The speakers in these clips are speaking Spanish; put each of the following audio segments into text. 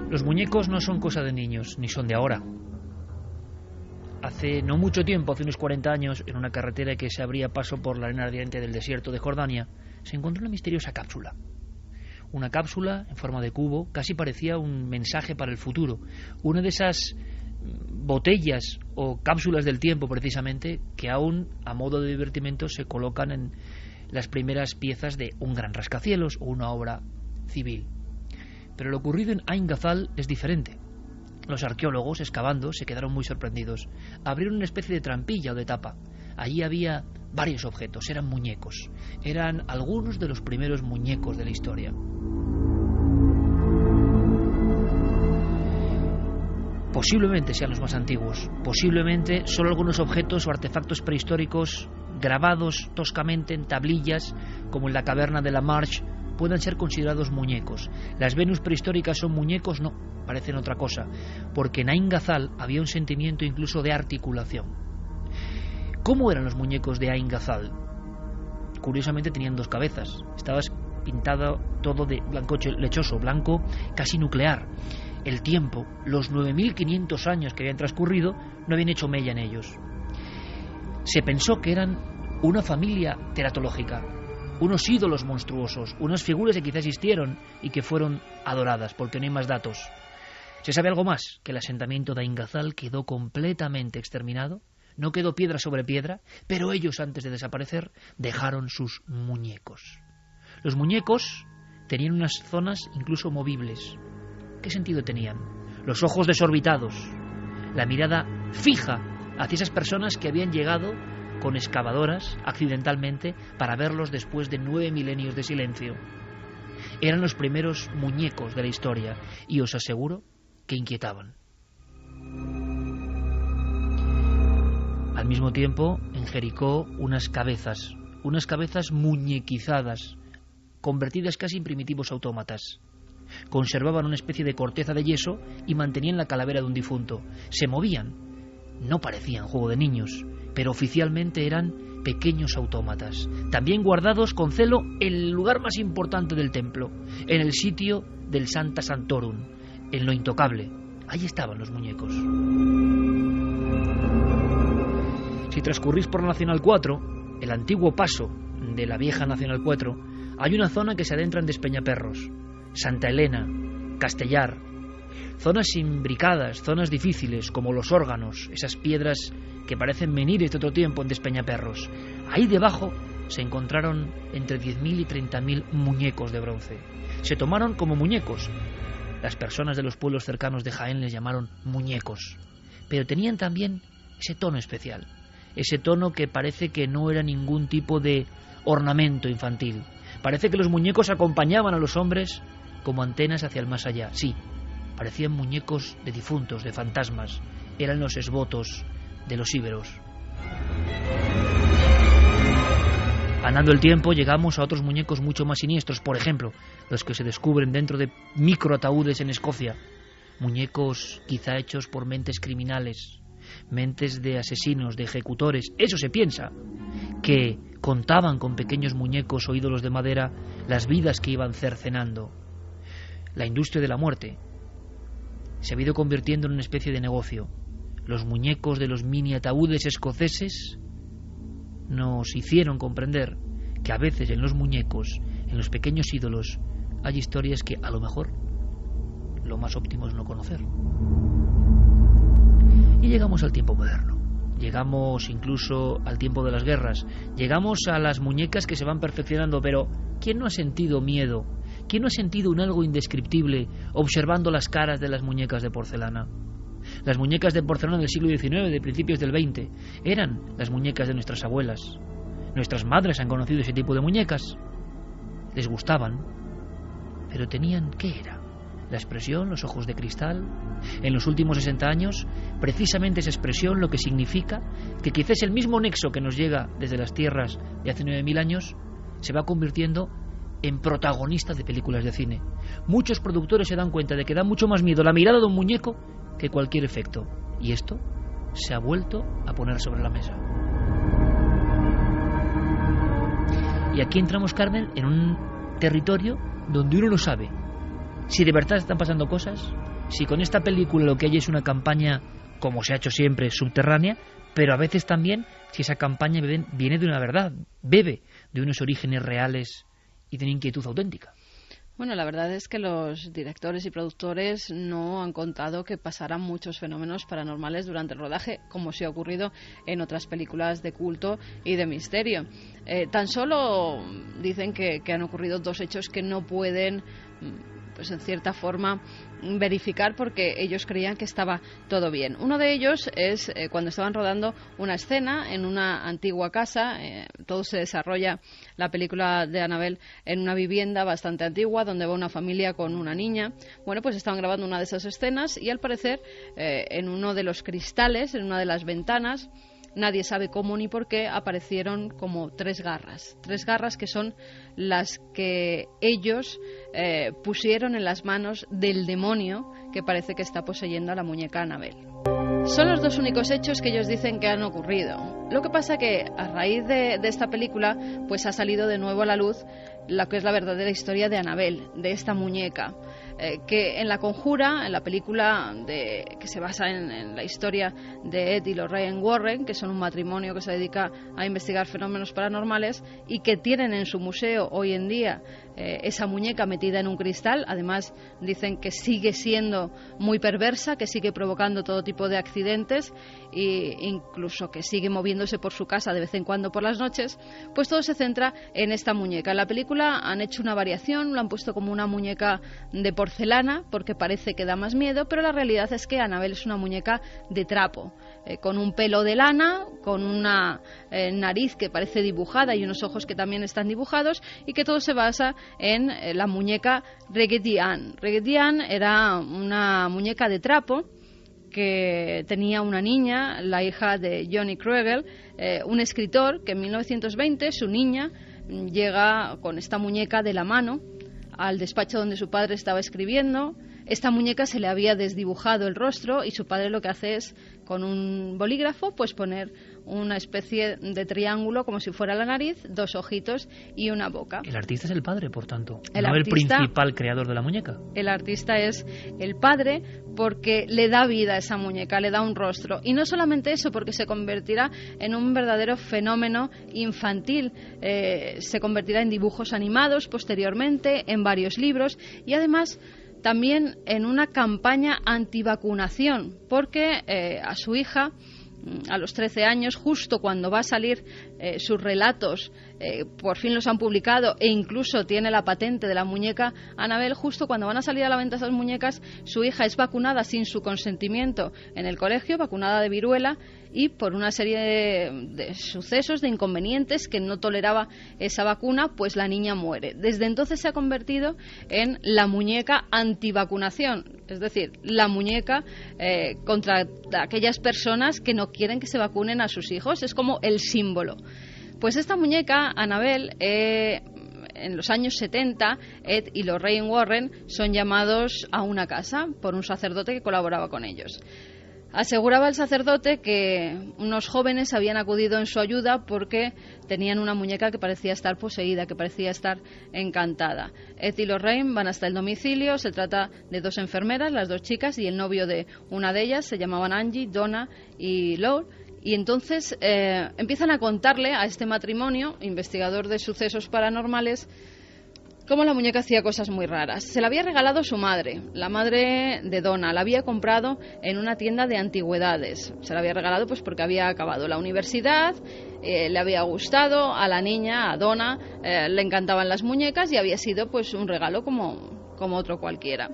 Los muñecos no son cosa de niños, ni son de ahora. Hace no mucho tiempo, hace unos 40 años, en una carretera que se abría paso por la arena ardiente del desierto de Jordania, se encontró una misteriosa cápsula. Una cápsula en forma de cubo, casi parecía un mensaje para el futuro. Una de esas botellas o cápsulas del tiempo, precisamente, que aún, a modo de divertimento, se colocan en las primeras piezas de un gran rascacielos o una obra civil. Pero lo ocurrido en Ain Ghazal es diferente. Los arqueólogos, excavando, se quedaron muy sorprendidos. Abrieron una especie de trampilla o de tapa. Allí había varios objetos, eran muñecos. Eran algunos de los primeros muñecos de la historia. Posiblemente sean los más antiguos. Posiblemente solo algunos objetos o artefactos prehistóricos grabados toscamente en tablillas, como en la caverna de la Marche, puedan ser considerados muñecos. Las Venus prehistóricas son muñecos, no, parecen otra cosa, porque en Ain Ghazal había un sentimiento incluso de articulación. ¿Cómo eran los muñecos de Ain Ghazal? Curiosamente tenían dos cabezas, estaba pintado todo de blanco lechoso, blanco casi nuclear. El tiempo, los 9.500 años que habían transcurrido, no habían hecho mella en ellos. Se pensó que eran una familia teratológica, unos ídolos monstruosos, unas figuras que quizás existieron y que fueron adoradas, porque no hay más datos. ¿Se sabe algo más? Que el asentamiento de Ain Ghazal quedó completamente exterminado, no quedó piedra sobre piedra, pero ellos, antes de desaparecer, dejaron sus muñecos. Los muñecos tenían unas zonas incluso movibles. ¿Qué sentido tenían? Los ojos desorbitados, la mirada fija hacia esas personas que habían llegado con excavadoras, accidentalmente, para verlos después de 9 milenios de silencio. Eran los primeros muñecos de la historia, y os aseguro que inquietaban. Al mismo tiempo, en Jericó, unas cabezas muñequizadas, convertidas casi en primitivos autómatas. Conservaban una especie de corteza de yeso y mantenían la calavera de un difunto. Se movían. No parecían juego de niños, pero oficialmente eran pequeños autómatas, también guardados con celo en el lugar más importante del templo, en el sitio del Sancta Sanctorum, en lo intocable. Ahí estaban los muñecos. Si transcurrís por la Nacional 4, el antiguo paso de la vieja Nacional 4, hay una zona que se adentra en Despeñaperros, Santa Elena, Castellar, zonas imbricadas, zonas difíciles, como los órganos, esas piedras que parecen menires de otro tiempo en Despeñaperros. Ahí debajo se encontraron entre 10.000 y 30.000 muñecos de bronce. Se tomaron como muñecos. Las personas de los pueblos cercanos de Jaén les llamaron muñecos. Pero tenían también ese tono especial, ese tono que parece que no era ningún tipo de ornamento infantil. Parece que los muñecos acompañaban a los hombres como antenas hacia el más allá. Sí, parecían muñecos de difuntos, de fantasmas. Eran los esbotos de los íberos. Andando el tiempo, llegamos a otros muñecos mucho más siniestros. Por ejemplo, los que se descubren dentro de microataúdes en Escocia. Muñecos quizá hechos por mentes criminales, mentes de asesinos, de ejecutores. Eso se piensa, que contaban con pequeños muñecos o ídolos de madera las vidas que iban cercenando. La industria de la muerte se ha ido convirtiendo en una especie de negocio. Los muñecos de los mini ataúdes escoceses nos hicieron comprender que a veces en los muñecos, en los pequeños ídolos, hay historias que a lo mejor lo más óptimo es no conocer. Y llegamos al tiempo moderno. Llegamos incluso al tiempo de las guerras. Llegamos a las muñecas que se van perfeccionando, pero ¿quién no ha sentido miedo? ¿Quién no ha sentido un algo indescriptible observando las caras de las muñecas de porcelana? Las muñecas de porcelana del siglo XIX, de principios del XX, eran las muñecas de nuestras abuelas. Nuestras madres han conocido ese tipo de muñecas. Les gustaban, pero tenían, ¿qué era? La expresión, los ojos de cristal. En los últimos 60 años, precisamente esa expresión lo que significa que quizás el mismo nexo que nos llega desde las tierras de hace 9.000 años se va convirtiendo en protagonista de películas de cine. Muchos productores se dan cuenta de que da mucho más miedo la mirada de un muñeco que cualquier efecto. Y esto se ha vuelto a poner sobre la mesa. Y aquí entramos, Carmen, en un territorio donde uno no sabe si de verdad están pasando cosas, si con esta película lo que hay es una campaña, como se ha hecho siempre, subterránea, pero a veces también si esa campaña viene de una verdad, bebe de unos orígenes reales y de una inquietud auténtica. Bueno, la verdad es que los directores y productores no han contado que pasaran muchos fenómenos paranormales durante el rodaje, como sí ha ocurrido en otras películas de culto y de misterio. Tan solo dicen que han ocurrido 2 hechos que no pueden, pues en cierta forma, verificar porque ellos creían que estaba todo bien. Uno de ellos es cuando estaban rodando una escena en una antigua casa. Todo se desarrolla, la película de Annabelle, en una vivienda bastante antigua donde va una familia con una niña. Bueno, pues estaban grabando una de esas escenas y al parecer en uno de los cristales, en una de las ventanas, nadie sabe cómo ni por qué, aparecieron como 3 garras. 3 garras que son las que ellos pusieron en las manos del demonio que parece que está poseyendo a la muñeca Annabelle. Son los 2 únicos hechos que ellos dicen que han ocurrido. Lo que pasa que a raíz de esta película pues ha salido de nuevo a la luz lo que es la verdadera historia de Annabelle, de esta muñeca, que en La Conjura, en la película que se basa en la historia de Ed y Lorraine Warren, que son un matrimonio que se dedica a investigar fenómenos paranormales y que tienen en su museo hoy en día esa muñeca metida en un cristal. Además dicen que sigue siendo muy perversa, que sigue provocando todo tipo de accidentes e incluso que sigue moviéndose por su casa de vez en cuando por las noches. Pues todo se centra en esta muñeca. En la película han hecho una variación, lo han puesto como una muñeca de porcelana porque parece que da más miedo, pero la realidad es que Annabelle es una muñeca de trapo, con un pelo de lana, con una nariz que parece dibujada y unos ojos que también están dibujados, y que todo se basa en la muñeca Raggedy Ann. Raggedy Ann era una muñeca de trapo que tenía una niña, la hija de Johnny Kruegel, un escritor que en 1920 su niña llega con esta muñeca de la mano al despacho donde su padre estaba escribiendo. Esta muñeca se le había desdibujado el rostro y su padre lo que hace es, con un bolígrafo, pues poner una especie de triángulo como si fuera la nariz, 2 ojitos y una boca. El artista es el padre, por tanto, no el principal creador de la muñeca. El artista es el padre porque le da vida a esa muñeca, le da un rostro. Y no solamente eso, porque se convertirá en un verdadero fenómeno infantil. Se convertirá en dibujos animados posteriormente, en varios libros y además también en una campaña antivacunación, porque a su hija, a los 13 años, justo cuando va a salir sus relatos, por fin los han publicado e incluso tiene la patente de la muñeca Annabelle, justo cuando van a salir a la venta esas muñecas, su hija es vacunada sin su consentimiento en el colegio, vacunada de viruela, y por una serie de sucesos, de inconvenientes que no toleraba esa vacuna, pues la niña muere. Desde entonces se ha convertido en la muñeca antivacunación, es decir, la muñeca contra aquellas personas que no quieren que se vacunen a sus hijos. Es como el símbolo. Pues esta muñeca, Annabelle, en los años 70, Ed y Lorraine Warren son llamados a una casa por un sacerdote que colaboraba con ellos. Aseguraba el sacerdote que unos jóvenes habían acudido en su ayuda porque tenían una muñeca que parecía estar poseída, que parecía estar encantada. Ed y Lorraine van hasta el domicilio. Se trata de 2 enfermeras, las 2 chicas, y el novio de una de ellas. Se llamaban Angie, Donna y Lowell. Y entonces empiezan a contarle a este matrimonio, investigador de sucesos paranormales, cómo la muñeca hacía cosas muy raras. Se la había regalado su madre, la madre de Donna. La había comprado en una tienda de antigüedades. Se la había regalado pues porque había acabado la universidad, le había gustado a la niña, a Donna, le encantaban las muñecas y había sido pues un regalo como otro cualquiera.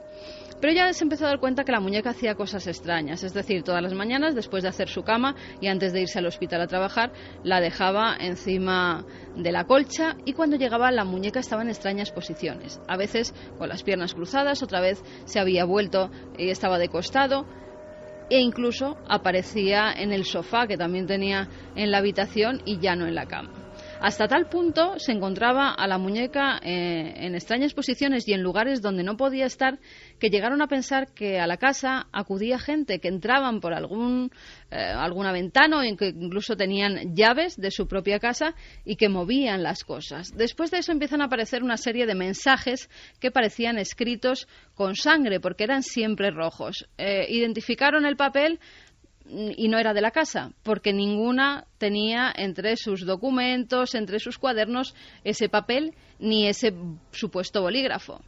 Pero ella se empezó a dar cuenta que la muñeca hacía cosas extrañas, es decir, todas las mañanas, después de hacer su cama y antes de irse al hospital a trabajar, la dejaba encima de la colcha, y cuando llegaba la muñeca estaba en extrañas posiciones, a veces con las piernas cruzadas, otra vez se había vuelto y estaba de costado, e incluso aparecía en el sofá que también tenía en la habitación y ya no en la cama. Hasta tal punto se encontraba a la muñeca en extrañas posiciones y en lugares donde no podía estar, que llegaron a pensar que a la casa acudía gente, que entraban por alguna ventana, o que incluso tenían llaves de su propia casa y que movían las cosas. Después de eso empiezan a aparecer una serie de mensajes que parecían escritos con sangre, porque eran siempre rojos. Identificaron el papel y no era de la casa, porque ninguna tenía entre sus documentos, entre sus cuadernos, ese papel ni ese supuesto bolígrafo.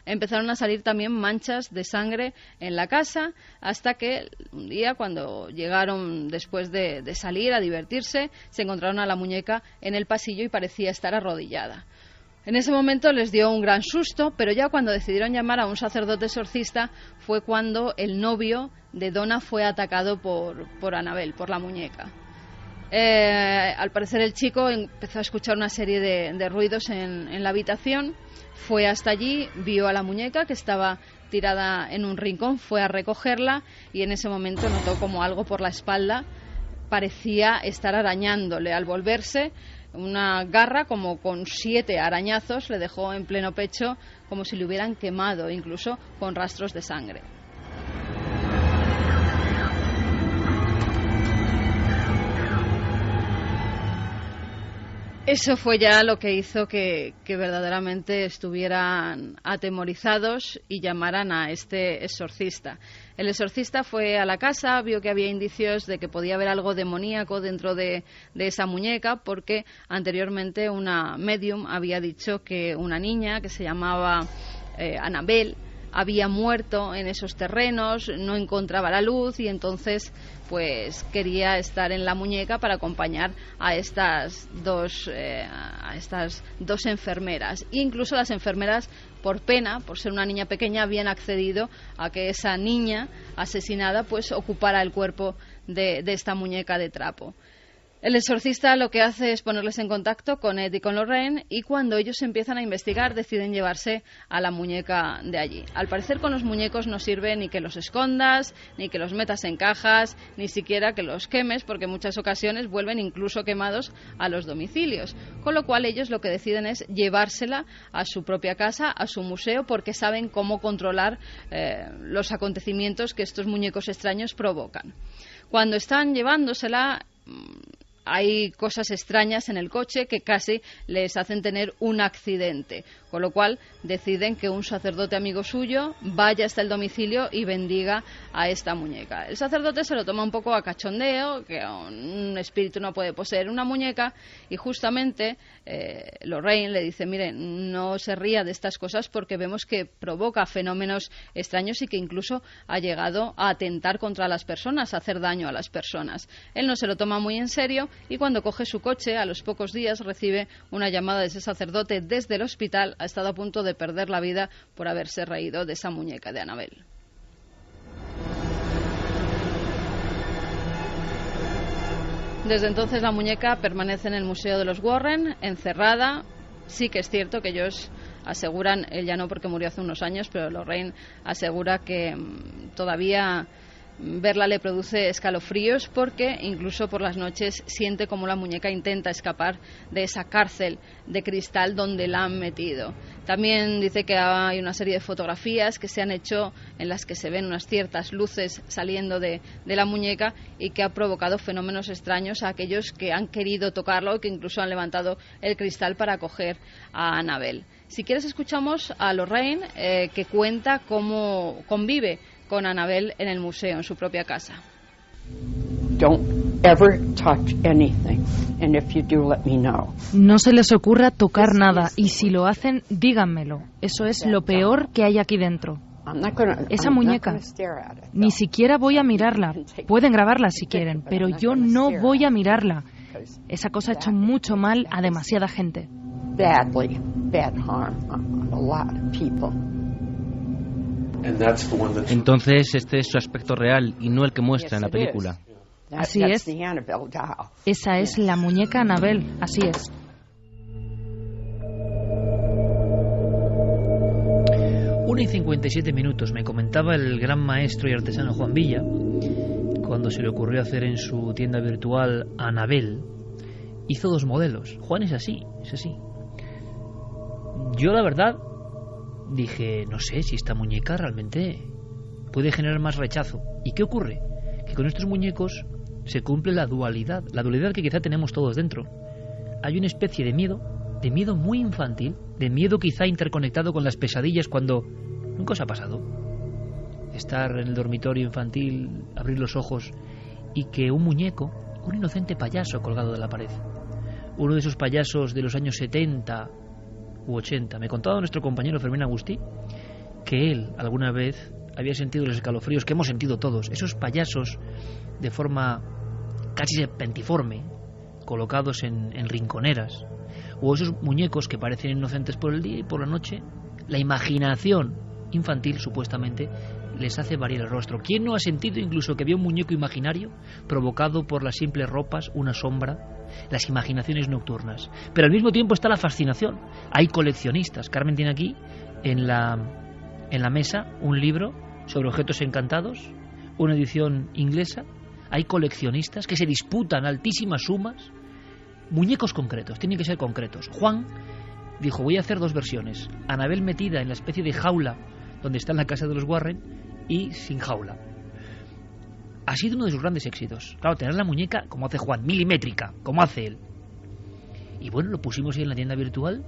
Empezaron a salir también manchas de sangre en la casa, hasta que un día, cuando llegaron después de salir a divertirse, se encontraron a la muñeca en el pasillo y parecía estar arrodillada. En ese momento les dio un gran susto, pero ya cuando decidieron llamar a un sacerdote exorcista fue cuando el novio de Donna fue atacado por Annabelle, por la muñeca. Al parecer el chico empezó a escuchar una serie de ruidos en la habitación, fue hasta allí, vio a la muñeca que estaba tirada en un rincón, fue a recogerla y en ese momento notó como algo por la espalda parecía estar arañándole. Al volverse, una garra como con 7 arañazos le dejó en pleno pecho, como si le hubieran quemado, incluso con rastros de sangre. Eso fue ya lo que hizo que verdaderamente estuvieran atemorizados y llamaran a este exorcista. El exorcista fue a la casa, vio que había indicios de que podía haber algo demoníaco dentro de esa muñeca, porque anteriormente una medium había dicho que una niña que se llamaba Annabelle había muerto en esos terrenos, no encontraba la luz y entonces pues quería estar en la muñeca para acompañar a estas dos enfermeras. E incluso las enfermeras, por pena, por ser una niña pequeña, habían accedido a que esa niña asesinada pues ocupara el cuerpo de esta muñeca de trapo. El exorcista lo que hace es ponerles en contacto con Ed y con Lorraine, y cuando ellos empiezan a investigar deciden llevarse a la muñeca de allí. Al parecer con los muñecos no sirve ni que los escondas, ni que los metas en cajas, ni siquiera que los quemes, porque en muchas ocasiones vuelven incluso quemados a los domicilios. Con lo cual ellos lo que deciden es llevársela a su propia casa, a su museo, porque saben cómo controlar los acontecimientos que estos muñecos extraños provocan. Cuando están llevándosela, hay cosas extrañas en el coche que casi les hacen tener un accidente, con lo cual deciden que un sacerdote amigo suyo vaya hasta el domicilio y bendiga a esta muñeca. El sacerdote se lo toma un poco a cachondeo, que un espíritu no puede poseer una muñeca, y justamente Lorraine le dice: mire, no se ría de estas cosas porque vemos que provoca fenómenos extraños y que incluso ha llegado a atentar contra las personas, a hacer daño a las personas. Él no se lo toma muy en serio, y cuando coge su coche, a los pocos días recibe una llamada de ese sacerdote desde el hospital. Ha estado a punto de perder la vida por haberse reído de esa muñeca de Annabelle. Desde entonces la muñeca permanece en el Museo de los Warren, encerrada. Sí que es cierto que ellos aseguran, él ya no porque murió hace unos años, pero Lorraine asegura que todavía verla le produce escalofríos, porque incluso por las noches siente como la muñeca intenta escapar de esa cárcel de cristal donde la han metido. También dice que hay una serie de fotografías que se han hecho en las que se ven unas ciertas luces saliendo de la muñeca, y que ha provocado fenómenos extraños a aquellos que han querido tocarlo y que incluso han levantado el cristal para acoger a Annabelle. Si quieres, escuchamos a Lorraine que cuenta cómo convive con Annabelle en el museo, en su propia casa. No se les ocurra tocar nada, y si lo hacen, díganmelo. Eso es lo peor que hay aquí dentro. Esa muñeca, ni siquiera voy a mirarla. Pueden grabarla si quieren, pero yo no voy a mirarla. Esa cosa ha hecho mucho mal a demasiada gente. Entonces este es su aspecto real y no el que muestra en la película. Así es. Esa es la muñeca Annabelle, así es. Una y 57 minutos. Me comentaba el gran maestro y artesano Juan Villa, cuando se le ocurrió hacer en su tienda virtual Annabelle, hizo 2 modelos. Juan es así, es así. Yo la verdad dije, no sé si esta muñeca realmente puede generar más rechazo. ¿Y qué ocurre? Que con estos muñecos se cumple la dualidad que quizá tenemos todos dentro. Hay una especie de miedo muy infantil, de miedo quizá interconectado con las pesadillas cuando nunca os ha pasado estar en el dormitorio infantil, abrir los ojos y que un muñeco, un inocente payaso colgado de la pared, uno de esos payasos de los años 70 u 80, me contaba nuestro compañero Fermín Agustí que él alguna vez había sentido los escalofríos que hemos sentido todos, esos payasos de forma casi serpentiforme, colocados en rinconeras, o esos muñecos que parecen inocentes por el día y por la noche, la imaginación infantil supuestamente les hace variar el rostro. ¿Quién no ha sentido incluso que había un muñeco imaginario provocado por las simples ropas, una sombra, las imaginaciones nocturnas? Pero al mismo tiempo está la fascinación. Hay coleccionistas. Carmen tiene aquí en la mesa un libro sobre objetos encantados, una edición inglesa. Hay coleccionistas que se disputan altísimas sumas. Muñecos concretos, tienen que ser concretos. Juan dijo, voy a hacer 2 versiones. Anabel metida en la especie de jaula donde está en la casa de los Warren y sin jaula. Ha sido uno de sus grandes éxitos. Claro, tener la muñeca, como hace Juan, milimétrica, como hace él. Y bueno, lo pusimos ahí en la tienda virtual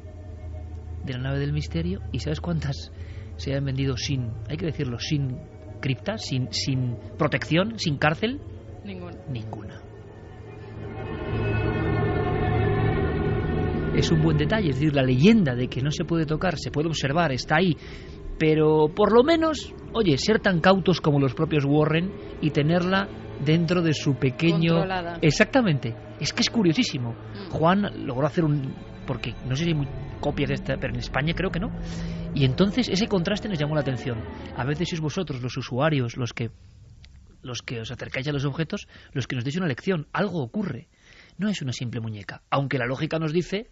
de la nave del misterio. ¿Y sabes cuántas se han vendido sin, hay que decirlo, sin cripta, sin protección, sin cárcel? Ninguna. Es un buen detalle, es decir, la leyenda de que no se puede tocar, se puede observar, está ahí, pero por lo menos, oye, ser tan cautos como los propios Warren y tenerla dentro de su pequeño... Controlada. Exactamente, es que es curiosísimo. Juan logró hacer porque no sé si hay copias de esta, pero en España creo que no, y entonces ese contraste nos llamó la atención. A veces sois vosotros, los usuarios, los que os acercáis a los objetos, los que nos deis una lección, algo ocurre. No es una simple muñeca, aunque la lógica nos dice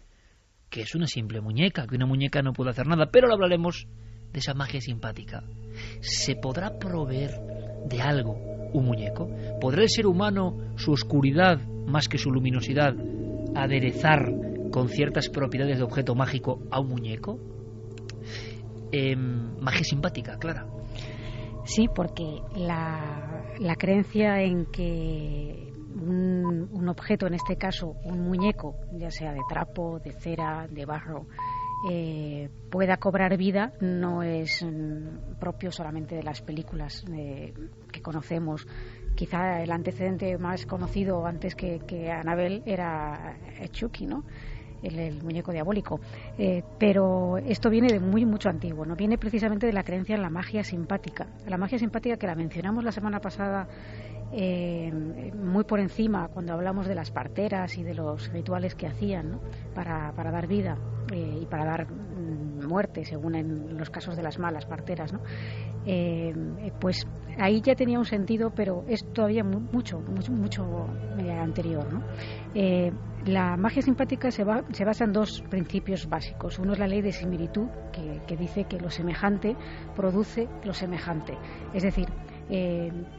que es una simple muñeca, que una muñeca no puede hacer nada, pero lo hablaremos de esa magia simpática. ¿Se podrá proveer de algo un muñeco? ¿Podrá el ser humano, su oscuridad más que su luminosidad, aderezar con ciertas propiedades de objeto mágico a un muñeco? Magia simpática, Clara. Sí, porque la creencia en que un objeto, en este caso un muñeco, ya sea de trapo, de cera, de barro, pueda cobrar vida, no es propio solamente de las películas que conocemos. Quizá el antecedente más conocido antes que Annabelle era Chucky, ¿no? El muñeco diabólico, pero esto viene de mucho antiguo, no viene precisamente de la creencia en la magia simpática que la mencionamos la semana pasada muy por encima cuando hablamos de las parteras y de los rituales que hacían, ¿no? para dar vida y para dar muerte, según en los casos de las malas parteras, ¿no? Pues ahí ya tenía un sentido, pero es todavía mucho anterior, ¿no? La magia simpática se basa en 2 principios básicos. Uno es la ley de similitud, que dice que lo semejante produce lo semejante. Es decir,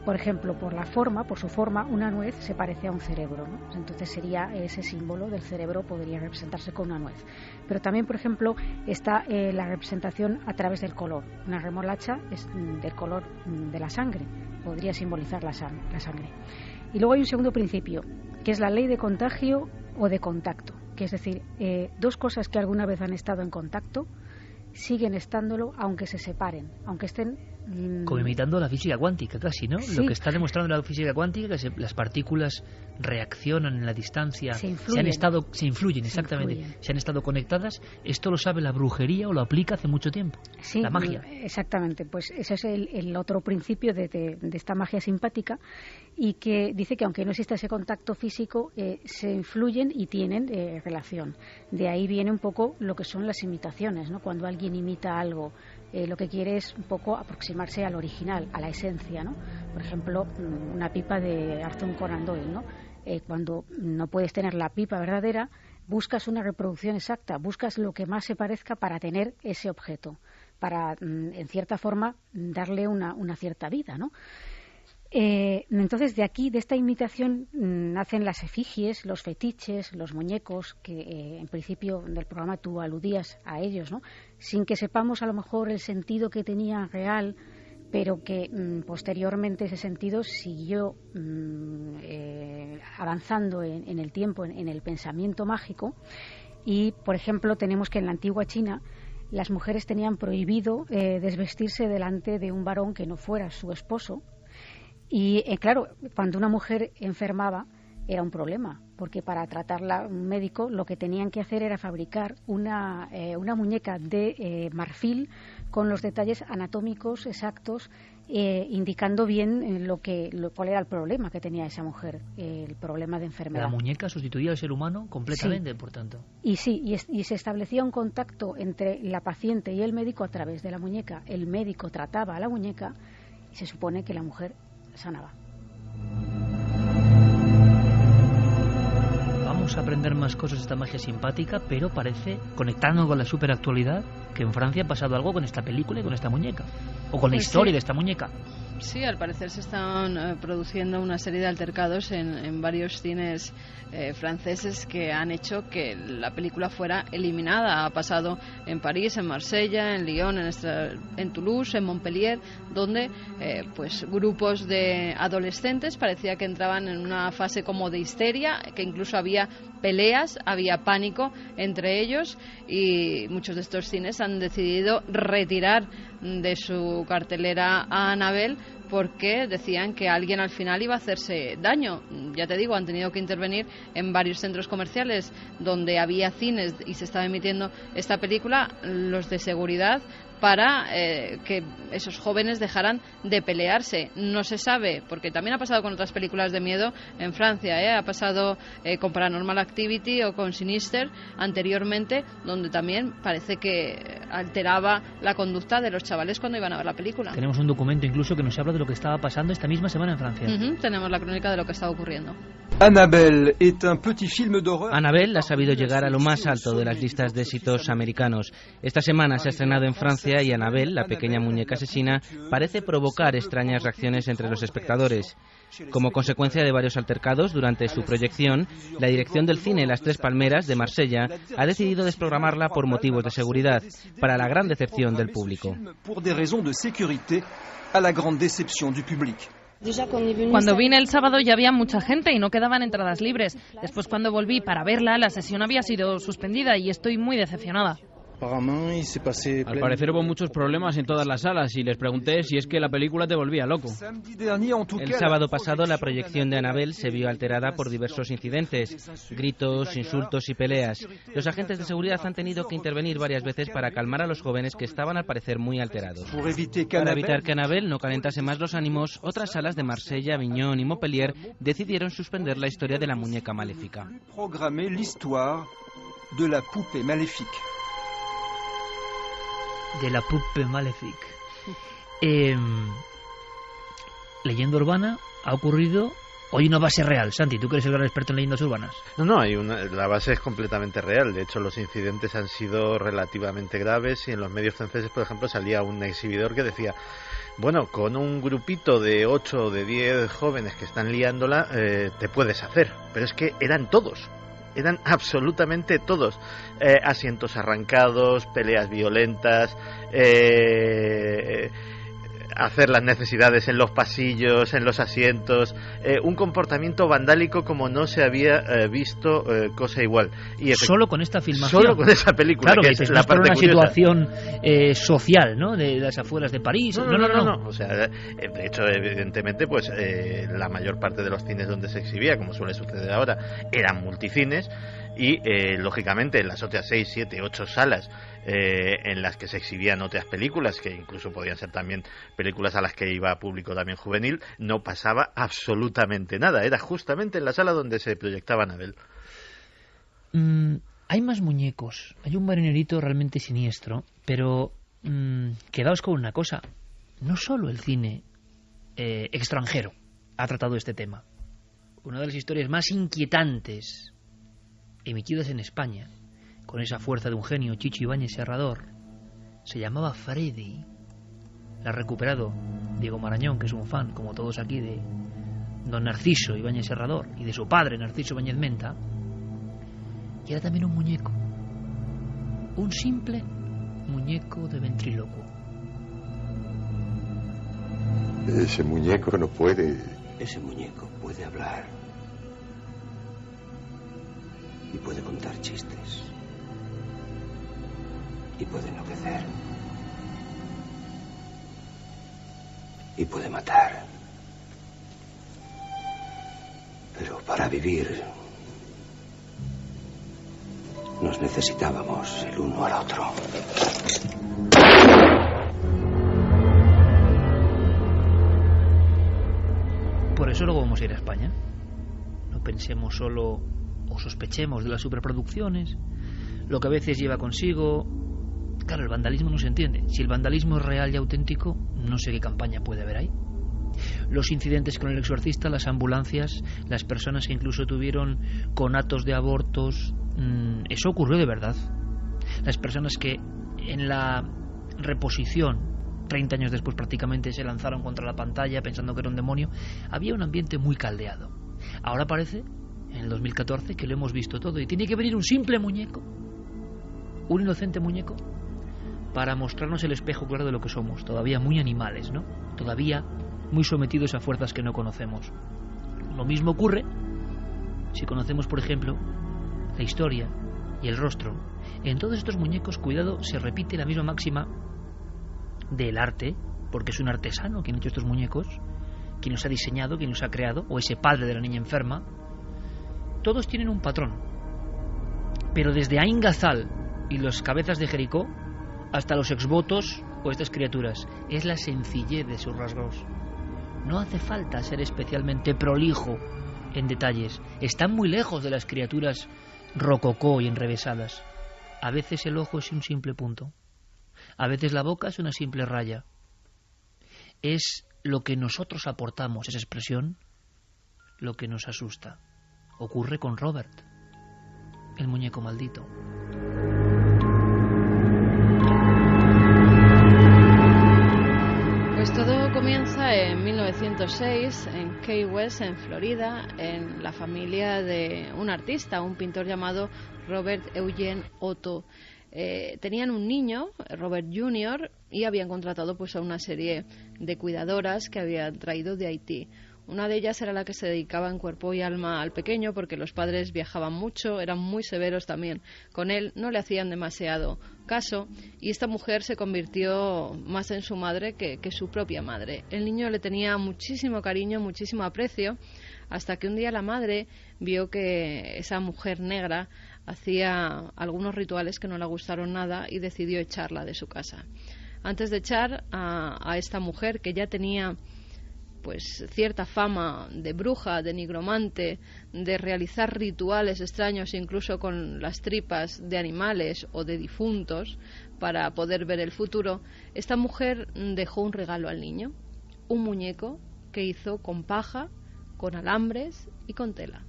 por ejemplo, por su forma, una nuez se parece a un cerebro, ¿no? Entonces sería ese símbolo del cerebro, podría representarse con una nuez. Pero también, por ejemplo, está la representación a través del color. Una remolacha es del color de la sangre, podría simbolizar la sangre. Y luego hay un segundo principio, que es la ley de contagio o de contacto, que es decir, 2 cosas que alguna vez han estado en contacto siguen estándolo aunque se separen, aunque estén... Como imitando la física cuántica casi, ¿no? Sí. Lo que está demostrando la física cuántica es que las partículas reaccionan en la distancia, se influyen, exactamente, se han estado conectadas. Esto lo sabe la brujería o lo aplica hace mucho tiempo, sí, la magia. Exactamente, pues ese es el otro principio de esta magia simpática, y que dice que aunque no exista ese contacto físico, se influyen y tienen relación. De ahí viene un poco lo que son las imitaciones, ¿no? Cuando alguien imita algo, lo que quiere es un poco aproximarse al original, a la esencia, ¿no? Por ejemplo, una pipa de Arthur Conan Doyle, ¿no? Cuando no puedes tener la pipa verdadera, buscas una reproducción exacta, buscas lo que más se parezca para tener ese objeto, para, en cierta forma, darle una cierta vida, ¿no? Entonces, de aquí, de esta imitación, nacen las efigies, los fetiches, los muñecos, que en principio del programa tú aludías a ellos, ¿no? Sin que sepamos a lo mejor el sentido que tenía real, pero que posteriormente ese sentido siguió avanzando en el tiempo, en el pensamiento mágico. Y, por ejemplo, tenemos que en la antigua China las mujeres tenían prohibido desvestirse delante de un varón que no fuera su esposo. Y claro, cuando una mujer enfermaba era un problema, porque para tratarla un médico lo que tenían que hacer era fabricar una muñeca de marfil con los detalles anatómicos exactos, indicando bien cuál era el problema que tenía esa mujer, el problema de enfermedad. La muñeca sustituía al ser humano completamente, sí. Por tanto. Y sí, y se establecía un contacto entre la paciente y el médico a través de la muñeca. El médico trataba a la muñeca y se supone que la mujer sanaba. Vamos a aprender más cosas de esta magia simpática, pero parece, conectando con la superactualidad, que en Francia ha pasado algo con esta película y con esta muñeca, o con la historia de esta muñeca. Sí, al parecer se están produciendo una serie de altercados en varios cines franceses que han hecho que la película fuera eliminada. Ha pasado en París, en Marsella, en Lyon, en Toulouse, en Montpellier, donde pues grupos de adolescentes parecía que entraban en una fase como de histeria, que incluso había peleas, había pánico entre ellos, y muchos de estos cines han decidido retirar de su cartelera a Annabelle porque decían que alguien al final iba a hacerse daño. Ya te digo, han tenido que intervenir en varios centros comerciales donde había cines y se estaba emitiendo esta película, los de seguridad, para que esos jóvenes dejaran de pelearse. No se sabe, porque también ha pasado con otras películas de miedo en Francia, ha pasado con Paranormal Activity o con Sinister anteriormente, donde también parece que alteraba la conducta de los chavales cuando iban a ver la película. Tenemos un documento incluso que nos habla de lo que estaba pasando esta misma semana en Francia. Tenemos la crónica de lo que estaba ocurriendo. Annabelle ha sabido llegar a lo más alto de las listas de éxitos americanos. Esta semana se ha estrenado en Francia y Annabelle, la pequeña muñeca asesina, parece provocar extrañas reacciones entre los espectadores. Como consecuencia de varios altercados durante su proyección, la dirección del cine Las Tres Palmeras de Marsella ha decidido desprogramarla por motivos de seguridad, para la gran decepción del público. Cuando vine el sábado ya había mucha gente y no quedaban entradas libres. Después, cuando volví para verla, la sesión había sido suspendida y estoy muy decepcionada. Al parecer hubo muchos problemas en todas las salas y les pregunté si es que la película te volvía loco. El sábado pasado la proyección de Annabelle se vio alterada por diversos incidentes, gritos, insultos y peleas. Los agentes de seguridad han tenido que intervenir varias veces para calmar a los jóvenes que estaban al parecer muy alterados. Para evitar que Annabelle no calentase más los ánimos, otras salas de Marsella, Avignon y Montpellier decidieron suspender la historia de la muñeca maléfica. De la Puppe Maléfique. Leyenda urbana ha ocurrido. Hoy una base real. Santi, tú que eres el gran experto en leyendas urbanas. No, la base es completamente real. De hecho, los incidentes han sido relativamente graves y en los medios franceses, por ejemplo, salía un exhibidor que decía: bueno, con un grupito de 8 o de 10 jóvenes que están liándola, te puedes hacer. Pero es que eran todos. Eran absolutamente todos. Asientos arrancados, peleas violentas, hacer las necesidades en los pasillos, en los asientos, un comportamiento vandálico como no se había visto cosa igual. Y solo con esta filmación. Solo con esa película, claro, que es la parte una curiosa. Situación social, ¿no? De las afueras de París. No. O sea, de hecho, evidentemente, pues la mayor parte de los cines donde se exhibía, como suele suceder ahora, eran multicines. Y lógicamente en las otras 6, 7, 8 salas en las que se exhibían otras películas, que incluso podían ser también películas a las que iba público también juvenil, no pasaba absolutamente nada. Era justamente en la sala donde se proyectaba Annabelle. Hay más muñecos. Hay un marinerito realmente siniestro, pero quedaos con una cosa. No solo el cine extranjero ha tratado este tema. Una de las historias más inquietantes emitidas en España, con esa fuerza de un genio, Chicho Ibáñez Serrador, se llamaba Freddy. La ha recuperado Diego Marañón, que es un fan, como todos aquí, de don Narciso Ibáñez Serrador y de su padre, Narciso Ibáñez Menta, y era también un muñeco, un simple muñeco de ventrílocuo. Ese muñeco no puede... Ese muñeco puede hablar y puede contar chistes y puede enloquecer y puede matar. Pero para vivir nos necesitábamos el uno al otro. Por eso luego vamos a ir a España. No pensemos solo o sospechemos de las superproducciones, lo que a veces lleva consigo. Claro, el vandalismo no se entiende. Si el vandalismo es real y auténtico, no sé qué campaña puede haber ahí. Los incidentes con el exorcista, las ambulancias, las personas que incluso tuvieron conatos de abortos, eso ocurrió de verdad. Las personas que en la reposición 30 años después prácticamente se lanzaron contra la pantalla pensando que era un demonio. Había un ambiente muy caldeado. Ahora parece, en el 2014, que lo hemos visto todo y tiene que venir un simple muñeco, un inocente muñeco, para mostrarnos el espejo claro de lo que somos. Todavía muy animales, ¿no? Todavía muy sometidos a fuerzas que no conocemos. Lo mismo ocurre si conocemos, por ejemplo, la historia y el rostro. En todos estos muñecos, cuidado, se repite la misma máxima del arte, porque es un artesano quien ha hecho estos muñecos, quien los ha diseñado, quien los ha creado, o ese padre de la niña enferma. Todos tienen un patrón, pero desde Ain Gazal y los cabezas de Jericó hasta los exvotos o estas criaturas, es la sencillez de sus rasgos. No hace falta ser especialmente prolijo en detalles. Están muy lejos de las criaturas rococó y enrevesadas. A veces el ojo es un simple punto. A veces la boca es una simple raya. Es lo que nosotros aportamos, esa expresión, lo que nos asusta. Ocurre con Robert, el muñeco maldito. Pues todo comienza en 1906 en Key West, en Florida, en la familia de un artista, un pintor llamado Robert Eugene Otto. Tenían un niño, Robert Jr., y habían contratado pues a una serie de cuidadoras que habían traído de Haití. Una de ellas era la que se dedicaba en cuerpo y alma al pequeño, porque los padres viajaban mucho, eran muy severos también con él, no le hacían demasiado caso, y esta mujer se convirtió más en su madre que su propia madre. El niño le tenía muchísimo cariño, muchísimo aprecio, hasta que un día la madre vio que esa mujer negra hacía algunos rituales que no le gustaron nada y decidió echarla de su casa. Antes de echar a esta mujer, que ya tenía pues cierta fama de bruja, de nigromante, de realizar rituales extraños incluso con las tripas de animales o de difuntos para poder ver el futuro, esta mujer dejó un regalo al niño, un muñeco que hizo con paja, con alambres y con tela.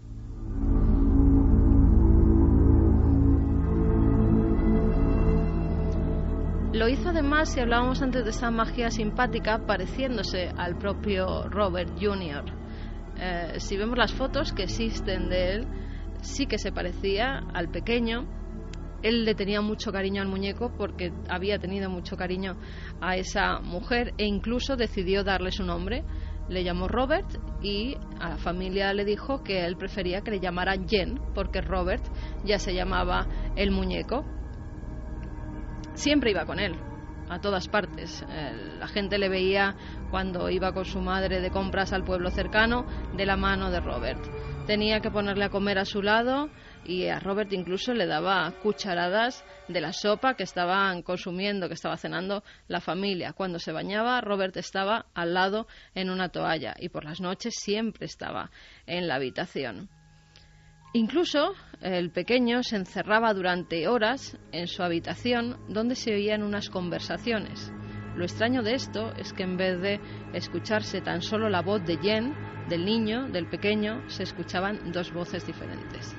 Lo hizo además, si hablábamos antes de esa magia simpática, pareciéndose al propio Robert Jr. Si vemos las fotos que existen de él, sí que se parecía al pequeño. Él le tenía mucho cariño al muñeco porque había tenido mucho cariño a esa mujer e incluso decidió darle su nombre. Le llamó Robert y a la familia le dijo que él prefería que le llamaran Jen porque Robert ya se llamaba el muñeco. Siempre iba con él, a todas partes. La gente le veía cuando iba con su madre de compras al pueblo cercano, de la mano de Robert. Tenía que ponerle a comer a su lado y a Robert incluso le daba cucharadas de la sopa que estaban consumiendo, que estaba cenando la familia. Cuando se bañaba, Robert estaba al lado en una toalla y por las noches siempre estaba en la habitación. Incluso el pequeño se encerraba durante horas en su habitación donde se oían unas conversaciones. Lo extraño de esto es que en vez de escucharse tan solo la voz de Jen, del niño, del pequeño, se escuchaban dos voces diferentes.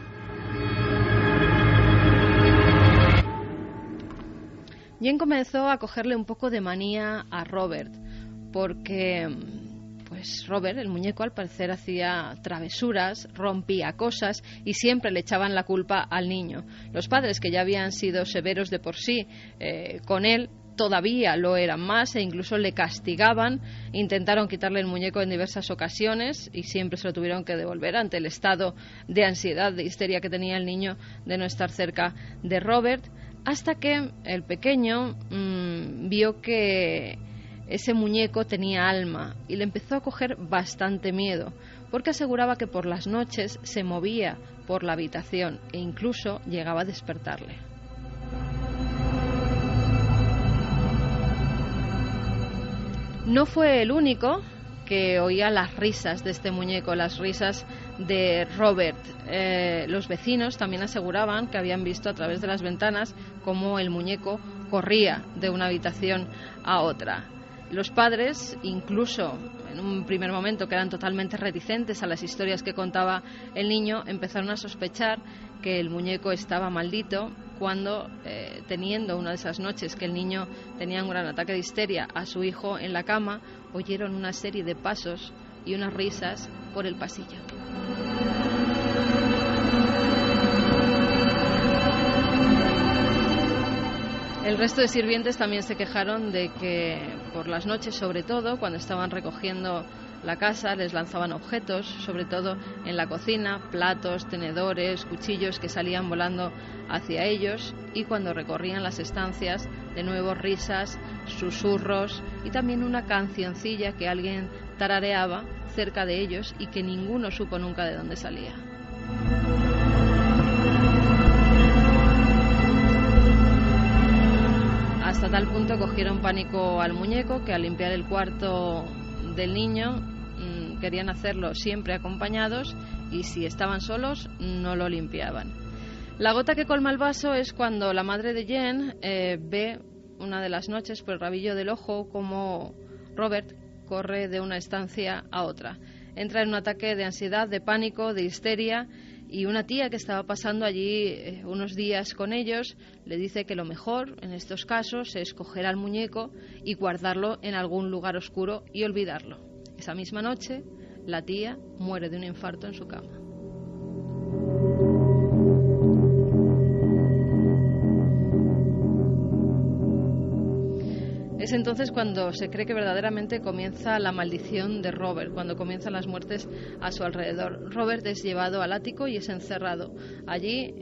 Jen comenzó a cogerle un poco de manía a Robert. porque pues Robert, el muñeco, al parecer hacía travesuras, rompía cosas y siempre le echaban la culpa al niño. Los padres, que ya habían sido severos de por sí con él, todavía lo eran más e incluso le castigaban. Intentaron quitarle el muñeco en diversas ocasiones y siempre se lo tuvieron que devolver ante el estado de ansiedad, de histeria que tenía el niño de no estar cerca de Robert, hasta que el pequeño vio que ese muñeco tenía alma y le empezó a coger bastante miedo, porque aseguraba que por las noches se movía por la habitación e incluso llegaba a despertarle. No fue el único que oía las risas de este muñeco, las risas de Robert. Los vecinos también aseguraban que habían visto a través de las ventanas cómo el muñeco corría de una habitación a otra. Los padres, incluso en un primer momento que eran totalmente reticentes a las historias que contaba el niño, empezaron a sospechar que el muñeco estaba maldito cuando, teniendo una de esas noches que el niño tenía un gran ataque de histeria a su hijo en la cama, oyeron una serie de pasos y unas risas por el pasillo. El resto de sirvientes también se quejaron de que por las noches, sobre todo cuando estaban recogiendo la casa, les lanzaban objetos, sobre todo en la cocina, platos, tenedores, cuchillos que salían volando hacia ellos, y cuando recorrían las estancias, de nuevo risas, susurros y también una cancioncilla que alguien tarareaba cerca de ellos y que ninguno supo nunca de dónde salía. Hasta tal punto cogieron pánico al muñeco que al limpiar el cuarto del niño querían hacerlo siempre acompañados, y si estaban solos no lo limpiaban. La gota que colma el vaso es cuando la madre de Jen ve una de las noches por el rabillo del ojo como Robert corre de una estancia a otra. Entra en un ataque de ansiedad, de pánico, de histeria, y una tía que estaba pasando allí unos días con ellos le dice que lo mejor en estos casos es coger al muñeco y guardarlo en algún lugar oscuro y olvidarlo. Esa misma noche, la tía muere de un infarto en su cama. Es entonces cuando se cree que verdaderamente comienza la maldición de Robert, cuando comienzan las muertes a su alrededor. Robert es llevado al ático y es encerrado. Allí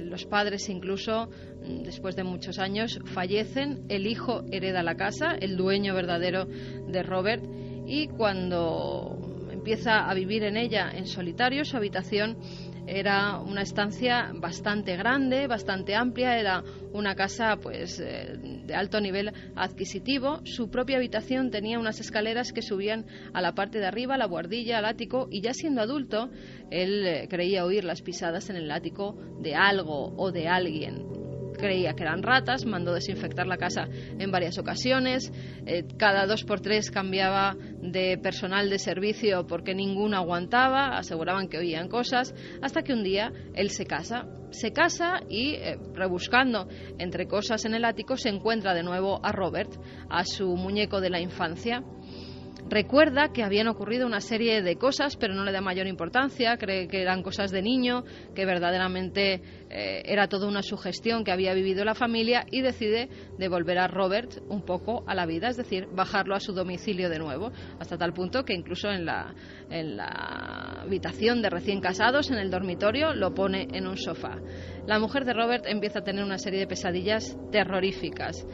los padres, incluso después de muchos años, fallecen. El hijo hereda la casa, el dueño verdadero de Robert, y cuando empieza a vivir en ella en solitario, su habitación era una estancia bastante grande, bastante amplia, era una casa pues de alto nivel adquisitivo. Su propia habitación tenía unas escaleras que subían a la parte de arriba, a la buhardilla, al ático, y ya siendo adulto, él creía oír las pisadas en el ático de algo o de alguien. Creía que eran ratas, mandó desinfectar la casa en varias ocasiones, cada 2 por 3 cambiaba de personal de servicio porque ninguno aguantaba, aseguraban que oían cosas, hasta que un día él se casa y rebuscando entre cosas en el ático se encuentra de nuevo a Robert, a su muñeco de la infancia. Recuerda que habían ocurrido una serie de cosas, pero no le da mayor importancia, cree que eran cosas de niño, que verdaderamente era toda una sugestión que había vivido la familia, y decide devolver a Robert un poco a la vida, es decir, bajarlo a su domicilio de nuevo, hasta tal punto que incluso en la habitación de recién casados, en el dormitorio, lo pone en un sofá. La mujer de Robert empieza a tener una serie de pesadillas terroríficas.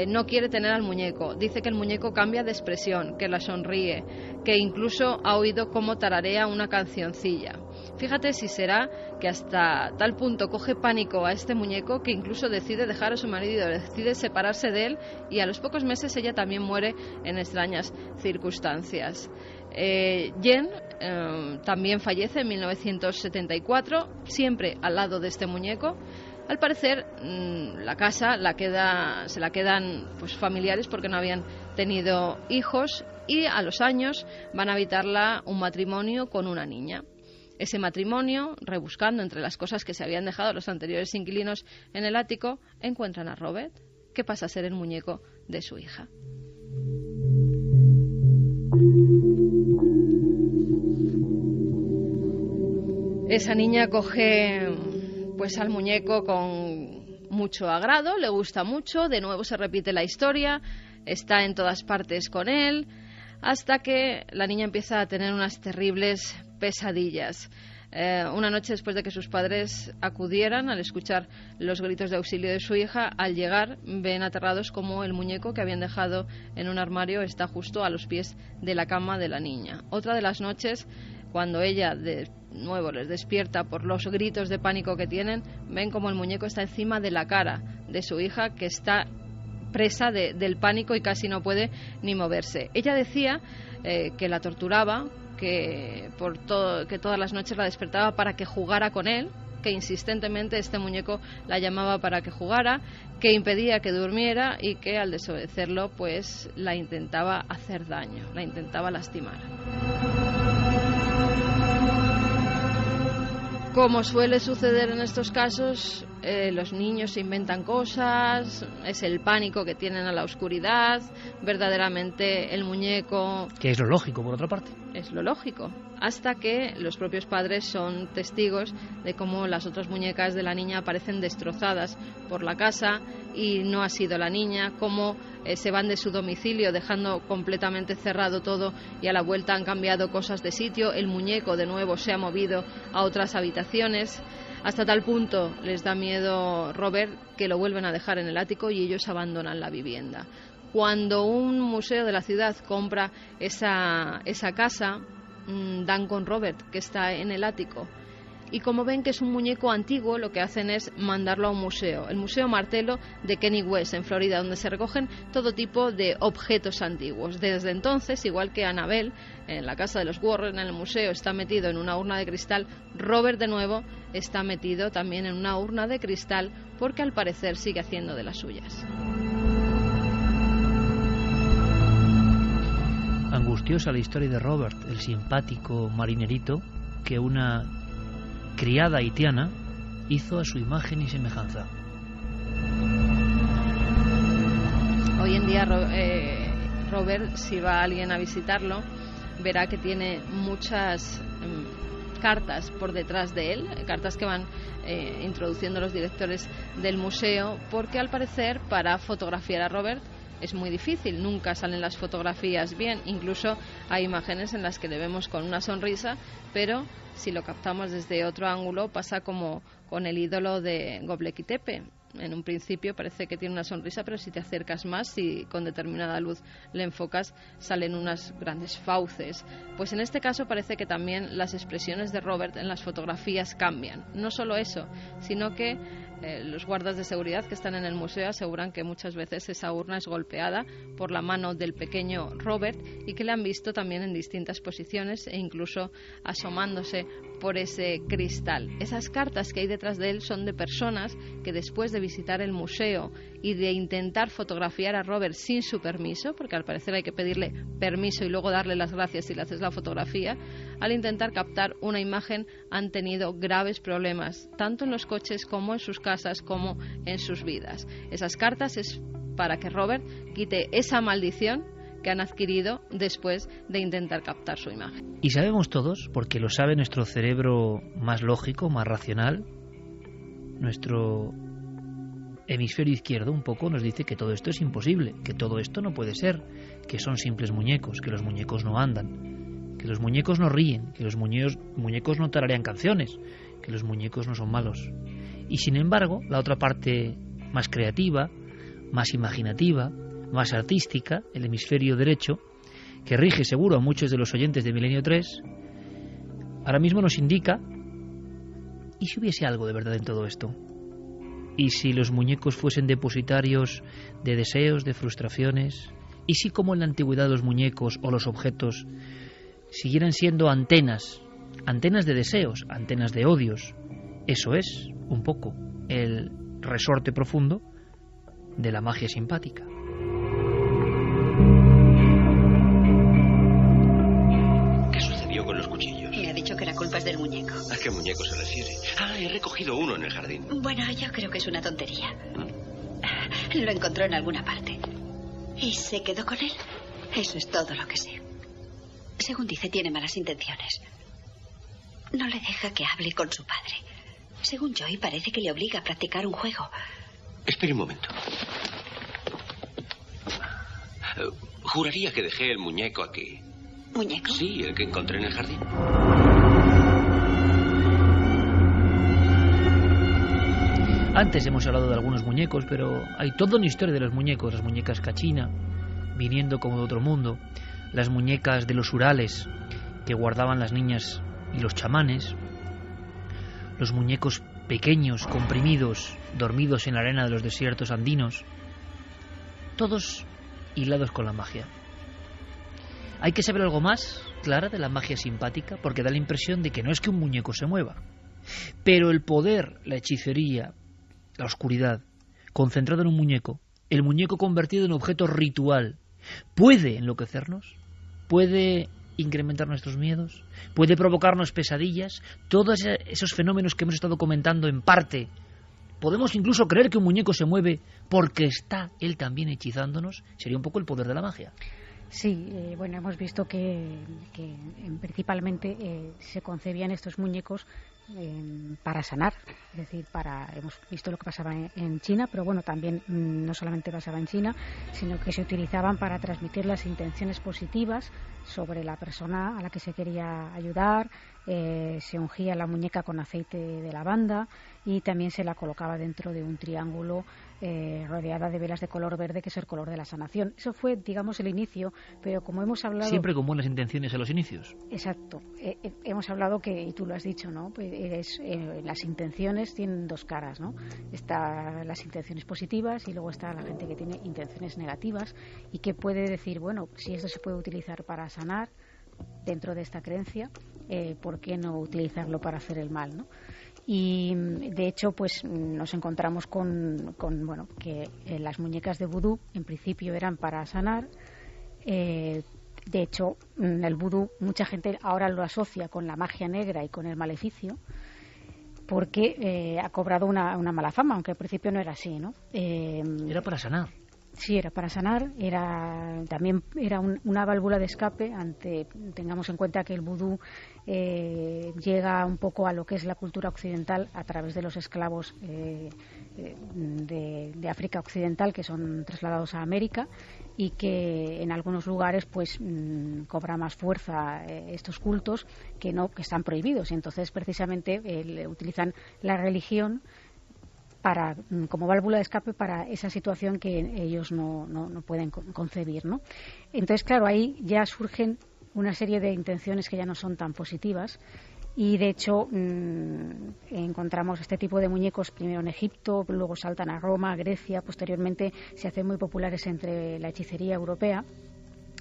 No quiere tener al muñeco, dice que el muñeco cambia de expresión, que la sonríe, que incluso ha oído cómo tararea una cancioncilla. Fíjate si será que hasta tal punto coge pánico a este muñeco que incluso decide dejar a su marido, decide separarse de él, y a los pocos meses ella también muere en extrañas circunstancias. Jen también fallece en 1974, siempre al lado de este muñeco. Al parecer la casa se la quedan pues familiares porque no habían tenido hijos, y a los años van a habitarla un matrimonio con una niña. Ese matrimonio, rebuscando entre las cosas que se habían dejado los anteriores inquilinos en el ático, encuentran a Robert, que pasa a ser el muñeco de su hija. Esa niña coge pues al muñeco con mucho agrado, le gusta mucho, de nuevo se repite la historia, está en todas partes con él, hasta que la niña empieza a tener unas terribles pesadillas. Una noche después de que sus padres acudieran al escuchar los gritos de auxilio de su hija, al llegar ven aterrados como el muñeco que habían dejado en un armario está justo a los pies de la cama de la niña. Otra de las noches, cuando ella de nuevo les despierta por los gritos de pánico que tienen, ven como el muñeco está encima de la cara de su hija, que está presa del pánico y casi no puede ni moverse. Ella decía que la torturaba, que todas las noches la despertaba para que jugara con él, que insistentemente este muñeco la llamaba para que jugara, que impedía que durmiera y que al desobedecerlo pues la intentaba hacer daño, la intentaba lastimar. Como suele suceder en estos casos, los niños se inventan cosas, es el pánico que tienen a la oscuridad, verdaderamente el muñeco... Que es lo lógico, por otra parte. Es lo lógico, hasta que los propios padres son testigos de cómo las otras muñecas de la niña aparecen destrozadas por la casa y no ha sido la niña, cómo se van de su domicilio dejando completamente cerrado todo y a la vuelta han cambiado cosas de sitio, el muñeco de nuevo se ha movido a otras habitaciones, hasta tal punto les da miedo Robert que lo vuelven a dejar en el ático y ellos abandonan la vivienda. Cuando un museo de la ciudad compra esa casa, dan con Robert, que está en el ático. Y como ven que es un muñeco antiguo, lo que hacen es mandarlo a un museo, el Museo Martello de Key West, en Florida, donde se recogen todo tipo de objetos antiguos. Desde entonces, igual que Annabelle, en la casa de los Warren, en el museo, está metido en una urna de cristal, Robert de nuevo está metido también en una urna de cristal, porque al parecer sigue haciendo de las suyas. Angustiosa la historia de Robert, el simpático marinerito que una criada haitiana hizo a su imagen y semejanza. Hoy en día Robert, si va alguien a visitarlo, verá que tiene muchas cartas por detrás de él, cartas que van introduciendo los directores del museo, porque al parecer para fotografiar a Robert es muy difícil, nunca salen las fotografías bien, incluso hay imágenes en las que le vemos con una sonrisa, pero si lo captamos desde otro ángulo pasa como con el ídolo de Göbekli Tepe. En un principio parece que tiene una sonrisa, pero si te acercas más y con determinada luz le enfocas, salen unas grandes fauces. Pues en este caso parece que también las expresiones de Robert en las fotografías cambian. No solo eso, sino que los guardas de seguridad que están en el museo aseguran que muchas veces esa urna es golpeada por la mano del pequeño Robert y que le han visto también en distintas posiciones e incluso asomándose por ese cristal. Esas cartas que hay detrás de él son de personas que después de visitar el museo y de intentar fotografiar a Robert sin su permiso, porque al parecer hay que pedirle permiso y luego darle las gracias si le haces la fotografía, al intentar captar una imagen han tenido graves problemas, tanto en los coches como en sus casas como en sus vidas. Esas cartas es para que Robert quite esa maldición que han adquirido después de intentar captar su imagen. Y sabemos todos, porque lo sabe nuestro cerebro más lógico, más racional, nuestro hemisferio izquierdo un poco nos dice que todo esto es imposible, que todo esto no puede ser, que son simples muñecos, que los muñecos no andan, que los muñecos no ríen, que los muñecos no tararean canciones, que los muñecos no son malos. Y sin embargo, la otra parte más creativa, más imaginativa, más artística, el hemisferio derecho, que rige seguro a muchos de los oyentes de Milenio 3, ahora mismo nos indica, ¿y si hubiese algo de verdad en todo esto? ¿Y si los muñecos fuesen depositarios de deseos, de frustraciones? ¿Y si, como en la antigüedad, los muñecos o los objetos siguieran siendo antenas de deseos, antenas de odios? Eso es, un poco, el resorte profundo de la magia simpática. ¿Qué sucedió con los cuchillos? Me ha dicho que la culpa es del muñeco. ¿A qué muñeco se refiere? Ah, he recogido uno en el jardín. Bueno, yo creo que es una tontería. Lo encontró en alguna parte. ¿Y se quedó con él? Eso es todo lo que sé. Según dice, tiene malas intenciones. No le deja que hable con su padre. Según Joy, parece que le obliga a practicar un juego. Espere un momento. Juraría que dejé el muñeco aquí. ¿Muñeco? Sí, el que encontré en el jardín. Antes hemos hablado de algunos muñecos, pero hay toda una historia de los muñecos. Las muñecas Kachina, viniendo como de otro mundo. Las muñecas de los Urales, que guardaban las niñas y los chamanes. Los muñecos pequeños, comprimidos, dormidos en la arena de los desiertos andinos. Todos hilados con la magia. Hay que saber algo más, Clara, de la magia simpática, porque da la impresión de que no es que un muñeco se mueva, pero el poder, la hechicería, la oscuridad, concentrado en un muñeco, el muñeco convertido en objeto ritual, puede enloquecernos, puede incrementar nuestros miedos, puede provocarnos pesadillas. Todos esos fenómenos que hemos estado comentando en parte. Podemos incluso creer que un muñeco se mueve porque está él también hechizándonos. Sería un poco el poder de la magia. Sí, bueno, hemos visto que principalmente se concebían estos muñecos para sanar, es decir, hemos visto lo que pasaba en China, pero bueno, también no solamente pasaba en China, sino que se utilizaban para transmitir las intenciones positivas sobre la persona a la que se quería ayudar. Se ungía la muñeca con aceite de lavanda y también se la colocaba dentro de un triángulo rodeada de velas de color verde, que es el color de la sanación. Eso fue, digamos, el inicio, pero como hemos hablado... Siempre con buenas intenciones a los inicios. Exacto. Hemos hablado que, y tú lo has dicho, ¿no? Pues las intenciones tienen dos caras, ¿no? Están las intenciones positivas y luego está la gente que tiene intenciones negativas y que puede decir, bueno, si esto se puede utilizar para sanar dentro de esta creencia, ¿por qué no utilizarlo para hacer el mal, ¿no? Y de hecho pues nos encontramos con bueno, que las muñecas de vudú en principio eran para sanar. De hecho el vudú mucha gente ahora lo asocia con la magia negra y con el maleficio, porque ha cobrado una mala fama, aunque al principio no era así, ¿no? Era para sanar. Sí, era para sanar, también era una válvula de escape tengamos en cuenta que el vudú llega un poco a lo que es la cultura occidental a través de los esclavos de África Occidental, que son trasladados a América, y que en algunos lugares pues cobra más fuerza estos cultos que están prohibidos. Entonces precisamente utilizan la religión como válvula de escape para esa situación que ellos no pueden concebir, ¿no? Entonces, claro, ahí ya surgen una serie de intenciones que ya no son tan positivas y, de hecho, encontramos este tipo de muñecos primero en Egipto, luego saltan a Roma, Grecia, posteriormente se hacen muy populares entre la hechicería europea.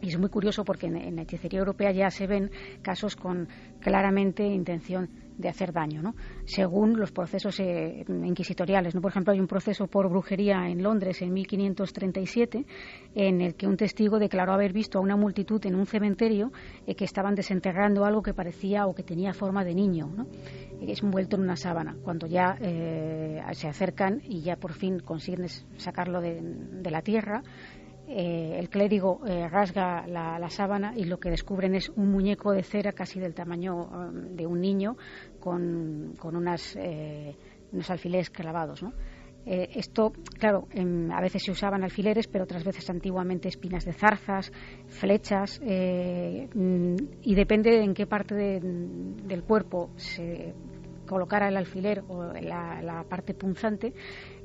Y es muy curioso porque en la hechicería europea ya se ven casos con claramente intención de hacer daño, ¿no? Según los procesos inquisitoriales, ¿no? Por ejemplo, hay un proceso por brujería en Londres en 1537 en el que un testigo declaró haber visto a una multitud en un cementerio que estaban desenterrando algo que parecía o que tenía forma de niño, ¿no? Es envuelto en una sábana. Cuando ya se acercan y ya por fin consiguen sacarlo de la tierra, el clérigo rasga la sábana y lo que descubren es un muñeco de cera casi del tamaño de un niño con unos alfileres clavados, ¿no? Esto, claro, a veces se usaban alfileres, pero otras veces antiguamente espinas de zarzas, flechas, y depende en qué parte del cuerpo se colocara el alfiler o la parte punzante,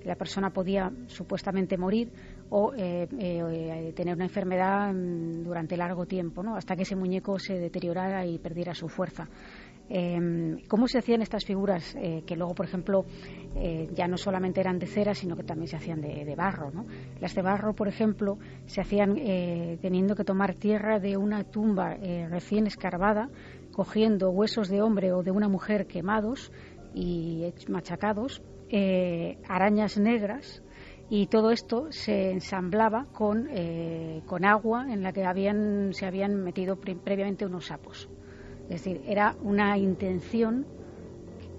la persona podía supuestamente morir o tener una enfermedad durante largo tiempo, ¿no? Hasta que ese muñeco se deteriorara y perdiera su fuerza. ¿Cómo se hacían estas figuras que luego, por ejemplo, ya no solamente eran de cera, sino que también se hacían de barro, ¿no? Las de barro, por ejemplo, se hacían teniendo que tomar tierra de una tumba recién escarbada, cogiendo huesos de hombre o de una mujer quemados y machacados, arañas negras, y todo esto se ensamblaba con agua en la que se habían metido previamente unos sapos. Es decir, era una intención,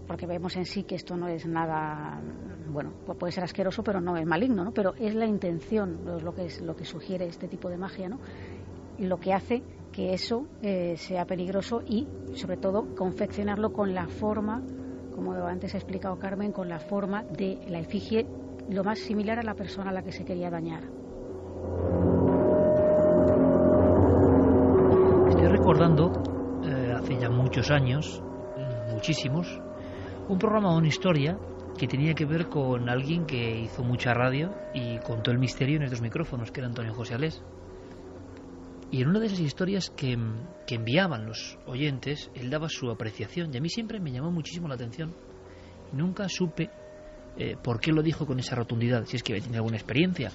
porque vemos en sí que esto no es nada, bueno, puede ser asqueroso, pero no es maligno, ¿no? Pero es la intención, lo que sugiere este tipo de magia, ¿no? Y lo que hace que eso sea peligroso y, sobre todo, confeccionarlo con la forma, como antes ha explicado Carmen, con la forma de la efigie lo más similar a la persona a la que se quería dañar. Estoy recordando, hace ya muchos años, muchísimos, un programa o una historia que tenía que ver con alguien que hizo mucha radio y contó el misterio en estos micrófonos, que era Antonio José Alés. Y en una de esas historias que enviaban los oyentes, él daba su apreciación, y a mí siempre me llamó muchísimo la atención. Nunca supe por qué lo dijo con esa rotundidad, si es que tiene alguna experiencia.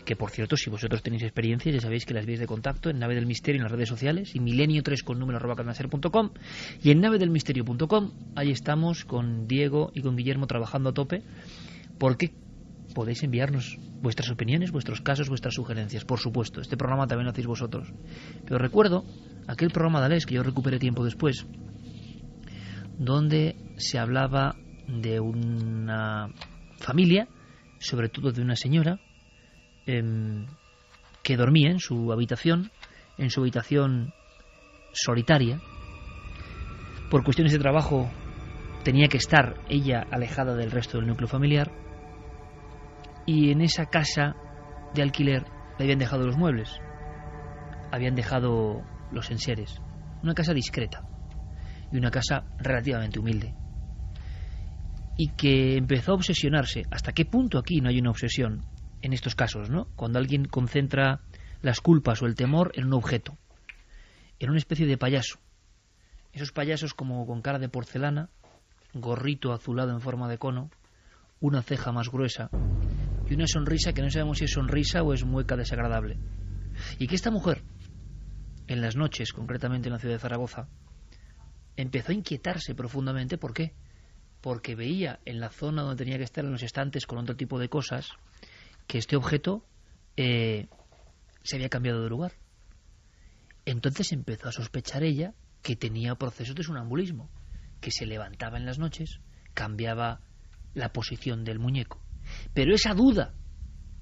Que, por cierto, si vosotros tenéis experiencia, ya sabéis que las vías de contacto en Nave del Misterio en las redes sociales, y milenio3@canalser.com, y en navedelmisterio.com. Ahí estamos con Diego y con Guillermo trabajando a tope, porque podéis enviarnos vuestras opiniones, vuestros casos, vuestras sugerencias. Por supuesto, este programa también lo hacéis vosotros. Pero recuerdo aquel programa de Alés, que yo recuperé tiempo después, donde se hablaba de una familia, sobre todo de una señora, que dormía en su habitación solitaria. Por cuestiones de trabajo tenía que estar ella alejada del resto del núcleo familiar, y en esa casa de alquiler le habían dejado los muebles, habían dejado los enseres. Una casa discreta y una casa relativamente humilde, y que empezó a obsesionarse. ¿Hasta qué punto aquí no hay una obsesión en estos casos, ¿no? Cuando alguien concentra las culpas o el temor en un objeto, en una especie de payaso. Esos payasos como con cara de porcelana, gorrito azulado en forma de cono, una ceja más gruesa y una sonrisa que no sabemos si es sonrisa o es mueca desagradable. Y que esta mujer, en las noches, concretamente en la ciudad de Zaragoza, empezó a inquietarse profundamente. ¿Por qué? Porque veía en la zona donde tenía que estar, en los estantes con otro tipo de cosas, que este objeto se había cambiado de lugar. Entonces empezó a sospechar ella que tenía procesos de sonambulismo, que se levantaba en las noches, cambiaba la posición del muñeco. Pero esa duda,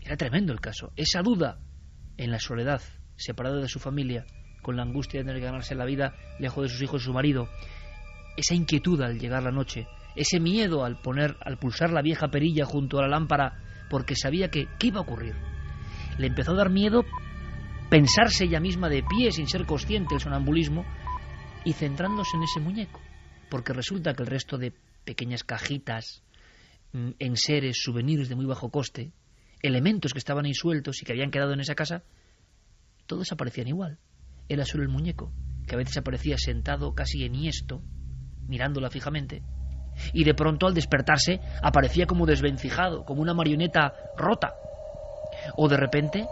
era tremendo el caso, esa duda en la soledad, separada de su familia, con la angustia de tener que ganarse la vida lejos de sus hijos y su marido, esa inquietud al llegar la noche, ese miedo al pulsar la vieja perilla junto a la lámpara, porque sabía que ¿qué iba a ocurrir? Le empezó a dar miedo pensarse ella misma de pie sin ser consciente del sonambulismo y centrándose en ese muñeco, porque resulta que el resto de pequeñas cajitas, enseres, souvenirs de muy bajo coste, elementos que estaban ahí sueltos y que habían quedado en esa casa, todos aparecían igual. Era solo el muñeco, que a veces aparecía sentado casi enhiesto, mirándola fijamente, y de pronto al despertarse aparecía como desvencijado, como una marioneta rota, o de repente,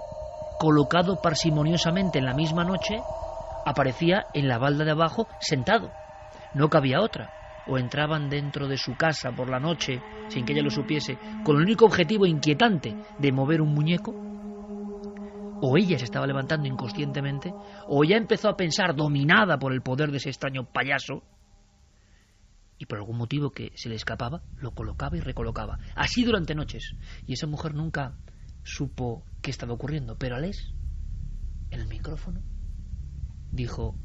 colocado parsimoniosamente en la misma noche, aparecía en la balda de abajo sentado. No cabía otra. O entraban dentro de su casa por la noche sin que ella lo supiese, con el único objetivo inquietante de mover un muñeco, o ella se estaba levantando inconscientemente, o ya empezó a pensar, dominada por el poder de ese extraño payaso, y por algún motivo que se le escapaba, lo colocaba y recolocaba, así durante noches. Y esa mujer nunca supo qué estaba ocurriendo, pero Alés, en el micrófono, dijo: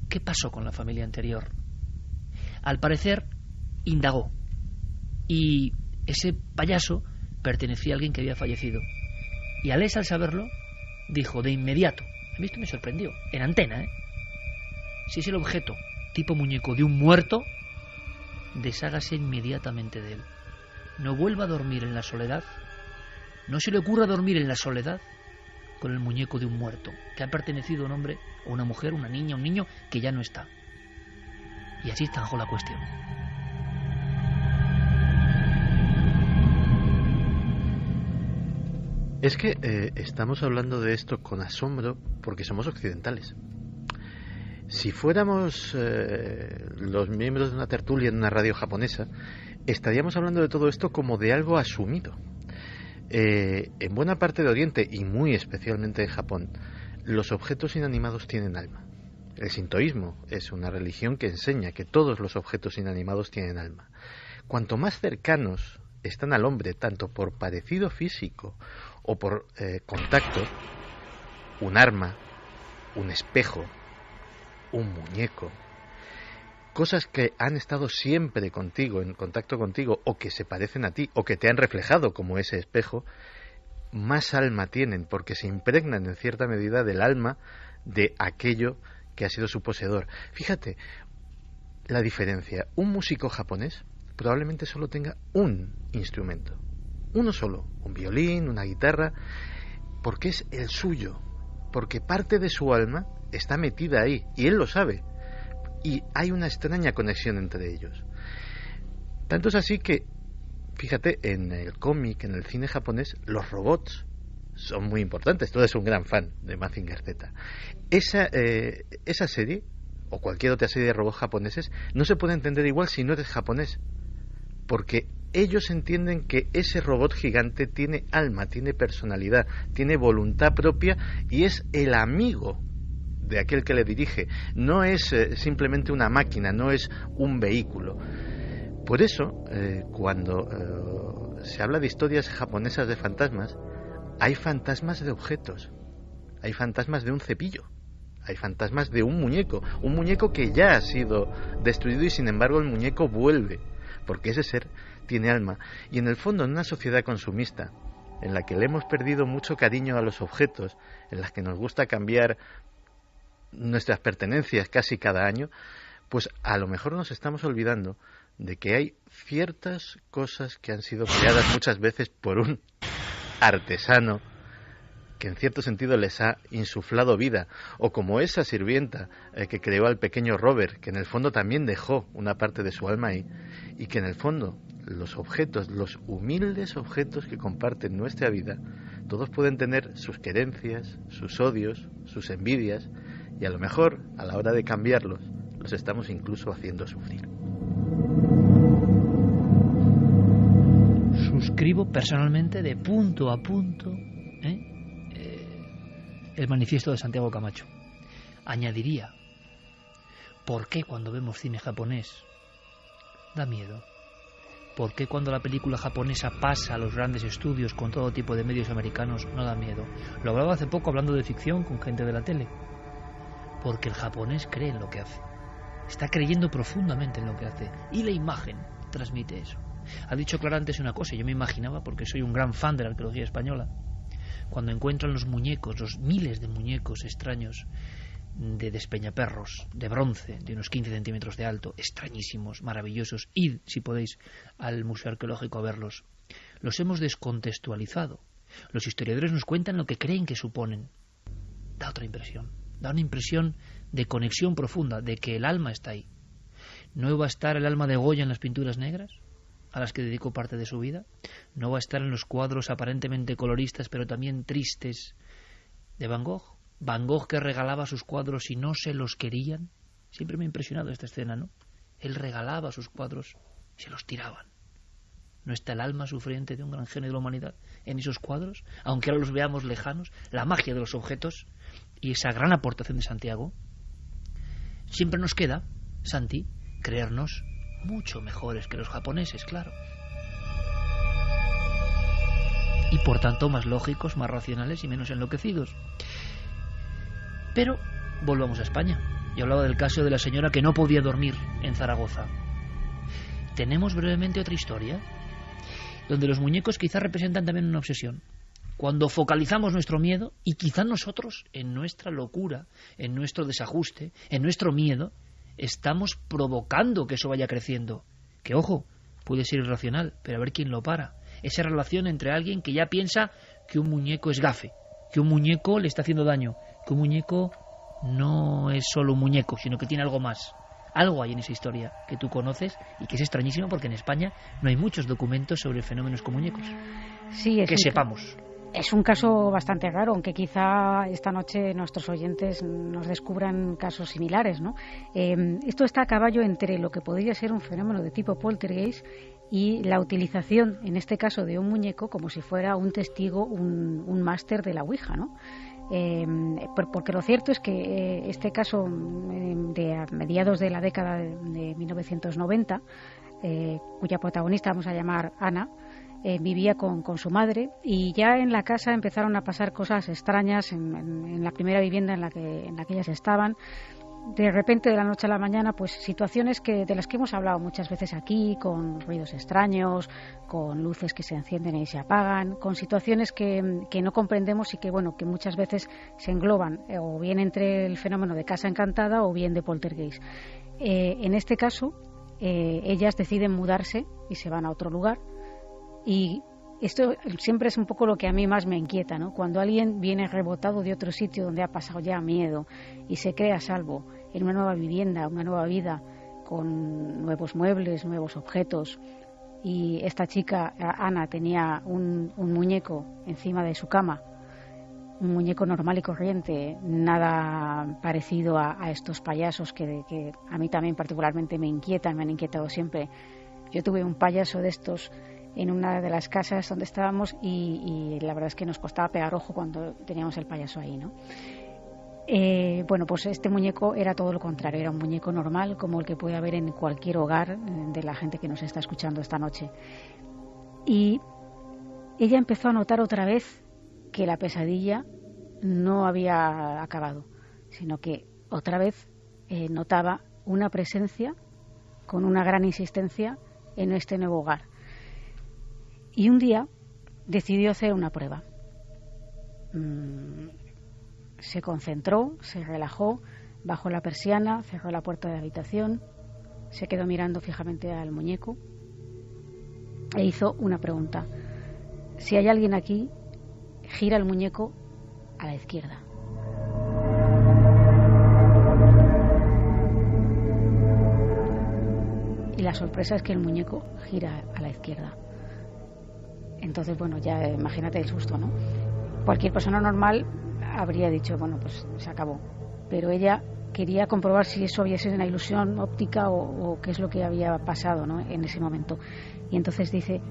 ¿qué pasó con la familia anterior? Al parecer, indagó, y ese payaso pertenecía a alguien que había fallecido. Y Alés, al saberlo, dijo de inmediato, a mí esto me sorprendió, en antena, si es el objeto tipo muñeco de un muerto, deshágase inmediatamente de él. No vuelva a dormir en la soledad, no se le ocurra dormir en la soledad con el muñeco de un muerto, que ha pertenecido a un hombre o una mujer, una niña, un niño que ya no está. Y así zanjó la cuestión. Es que estamos hablando de esto con asombro porque somos occidentales. Si fuéramos los miembros de una tertulia en una radio japonesa, estaríamos hablando de todo esto como de algo asumido. En buena parte de Oriente, y muy especialmente en Japón, los objetos inanimados tienen alma. El sintoísmo es una religión que enseña que todos los objetos inanimados tienen alma. Cuanto más cercanos están al hombre, tanto por parecido físico o por contacto, un arma, un espejo, un muñeco, cosas que han estado siempre contigo, en contacto contigo, o que se parecen a ti, o que te han reflejado como ese espejo, más alma tienen, porque se impregnan en cierta medida del alma de aquello que ha sido su poseedor. Fíjate la diferencia. Un músico japonés probablemente solo tenga un instrumento, uno solo, un violín, una guitarra, porque es el suyo, porque parte de su alma está metida ahí, y él lo sabe, y hay una extraña conexión entre ellos. Tanto es así que, fíjate, en el cómic, en el cine japonés, los robots son muy importantes. Tú eres un gran fan de Mazinger Z. Esa serie, o cualquier otra serie de robots japoneses, no se puede entender igual si no eres japonés, porque ellos entienden que ese robot gigante tiene alma, tiene personalidad, tiene voluntad propia, y es el amigo de aquel que le dirige. No es simplemente una máquina, no es un vehículo. Por eso, cuando se habla de historias japonesas de fantasmas, hay fantasmas de objetos, hay fantasmas de un cepillo, hay fantasmas de un muñeco que ya ha sido destruido, y sin embargo el muñeco vuelve, porque ese ser tiene alma. Y en el fondo, en una sociedad consumista, en la que le hemos perdido mucho cariño a los objetos, en la que nos gusta cambiar nuestras pertenencias casi cada año, pues a lo mejor nos estamos olvidando de que hay ciertas cosas que han sido creadas muchas veces por un artesano que en cierto sentido les ha insuflado vida, o como esa sirvienta que creó al pequeño Robert, que en el fondo también dejó una parte de su alma ahí, y que en el fondo los objetos, los humildes objetos que comparten nuestra vida, todos pueden tener sus querencias, sus odios, sus envidias, y a lo mejor a la hora de cambiarlos los estamos incluso haciendo sufrir. Suscribo personalmente de punto a punto el manifiesto de Santiago Camacho. Añadiría, ¿por qué cuando vemos cine japonés da miedo? ¿Por qué cuando la película japonesa pasa a los grandes estudios con todo tipo de medios americanos no da miedo? Lo hablaba hace poco hablando de ficción con gente de la tele. Porque el japonés cree en lo que hace. Está creyendo profundamente en lo que hace. Y la imagen transmite eso. Ha dicho Clara antes una cosa, yo me imaginaba, porque soy un gran fan de la arqueología española, cuando encuentran los muñecos, los miles de muñecos extraños de despeñaperros, de bronce, de unos 15 centímetros de alto, extrañísimos, maravillosos. Id, si podéis, al Museo Arqueológico a verlos. Los hemos descontextualizado. Los historiadores nos cuentan lo que creen que suponen. Da otra impresión. Da una impresión de conexión profunda, de que el alma está ahí. ¿No va a estar el alma de Goya en las pinturas negras, a las que dedicó parte de su vida? ¿No va a estar en los cuadros aparentemente coloristas, pero también tristes, de Van Gogh? Van Gogh, que regalaba sus cuadros y no se los querían. Siempre me ha impresionado esta escena, ¿no? Él regalaba sus cuadros y se los tiraban. ¿No está el alma sufriente de un gran genio de la humanidad en esos cuadros? Aunque ahora los veamos lejanos, la magia de los objetos y esa gran aportación de Santiago. Siempre nos queda, Santi, creernos mucho mejores que los japoneses, claro. Y por tanto más lógicos, más racionales y menos enloquecidos. Pero volvamos a España. Yo hablaba del caso de la señora que no podía dormir en Zaragoza. Tenemos brevemente otra historia, donde los muñecos quizás representan también una obsesión. Cuando focalizamos nuestro miedo, y quizás nosotros, en nuestra locura, en nuestro desajuste, en nuestro miedo, estamos provocando que eso vaya creciendo. Que, ojo, puede ser irracional, pero a ver quién lo para. Esa relación entre alguien que ya piensa que un muñeco es gafe, que un muñeco le está haciendo daño, que un muñeco no es solo un muñeco, sino que tiene algo más. Algo hay en esa historia que tú conoces y que es extrañísimo, porque en España no hay muchos documentos sobre fenómenos con muñecos. Sí, que sepamos. Es un caso bastante raro, aunque quizá esta noche nuestros oyentes nos descubran casos similares, ¿no? Esto está a caballo entre lo que podría ser un fenómeno de tipo poltergeist y la utilización, en este caso, de un muñeco como si fuera un testigo, un máster de la Ouija, ¿no? Porque lo cierto es que este caso de a mediados de la década de 1990, cuya protagonista vamos a llamar Ana, vivía con su madre, y ya en la casa empezaron a pasar cosas extrañas en la primera vivienda en la que ellas estaban. De repente, de la noche a la mañana, pues situaciones de las que hemos hablado muchas veces aquí, con ruidos extraños, con luces que se encienden y se apagan, con situaciones que no comprendemos y que muchas veces se engloban o bien entre el fenómeno de casa encantada o bien de poltergeist. En este caso, ellas deciden mudarse y se van a otro lugar, y esto siempre es un poco lo que a mí más me inquieta, ¿no? Cuando alguien viene rebotado de otro sitio donde ha pasado ya miedo y se cree a salvo en una nueva vivienda, una nueva vida, con nuevos muebles, nuevos objetos. Y esta chica, Ana, tenía un muñeco encima de su cama, un muñeco normal y corriente, nada parecido a estos payasos que a mí también particularmente me inquietan, me han inquietado siempre. Yo tuve un payaso de estos en una de las casas donde estábamos y la verdad es que nos costaba pegar ojo cuando teníamos el payaso ahí, ¿no? Pues este muñeco era todo lo contrario, era un muñeco normal como el que puede haber en cualquier hogar de la gente que nos está escuchando esta noche. Y ella empezó a notar otra vez que la pesadilla no había acabado, sino que otra vez notaba una presencia con una gran insistencia en este nuevo hogar. Y un día decidió hacer una prueba. Se concentró, se relajó, bajó la persiana, cerró la puerta de la habitación, se quedó mirando fijamente al muñeco e hizo una pregunta. Si hay alguien aquí, gira el muñeco a la izquierda. Y la sorpresa es que el muñeco gira a la izquierda. Entonces, ya imagínate el susto, ¿no? Cualquier persona normal habría dicho, pues se acabó. Pero ella quería comprobar si eso había sido una ilusión óptica o qué es lo que había pasado, ¿no?, en ese momento. Y entonces dice,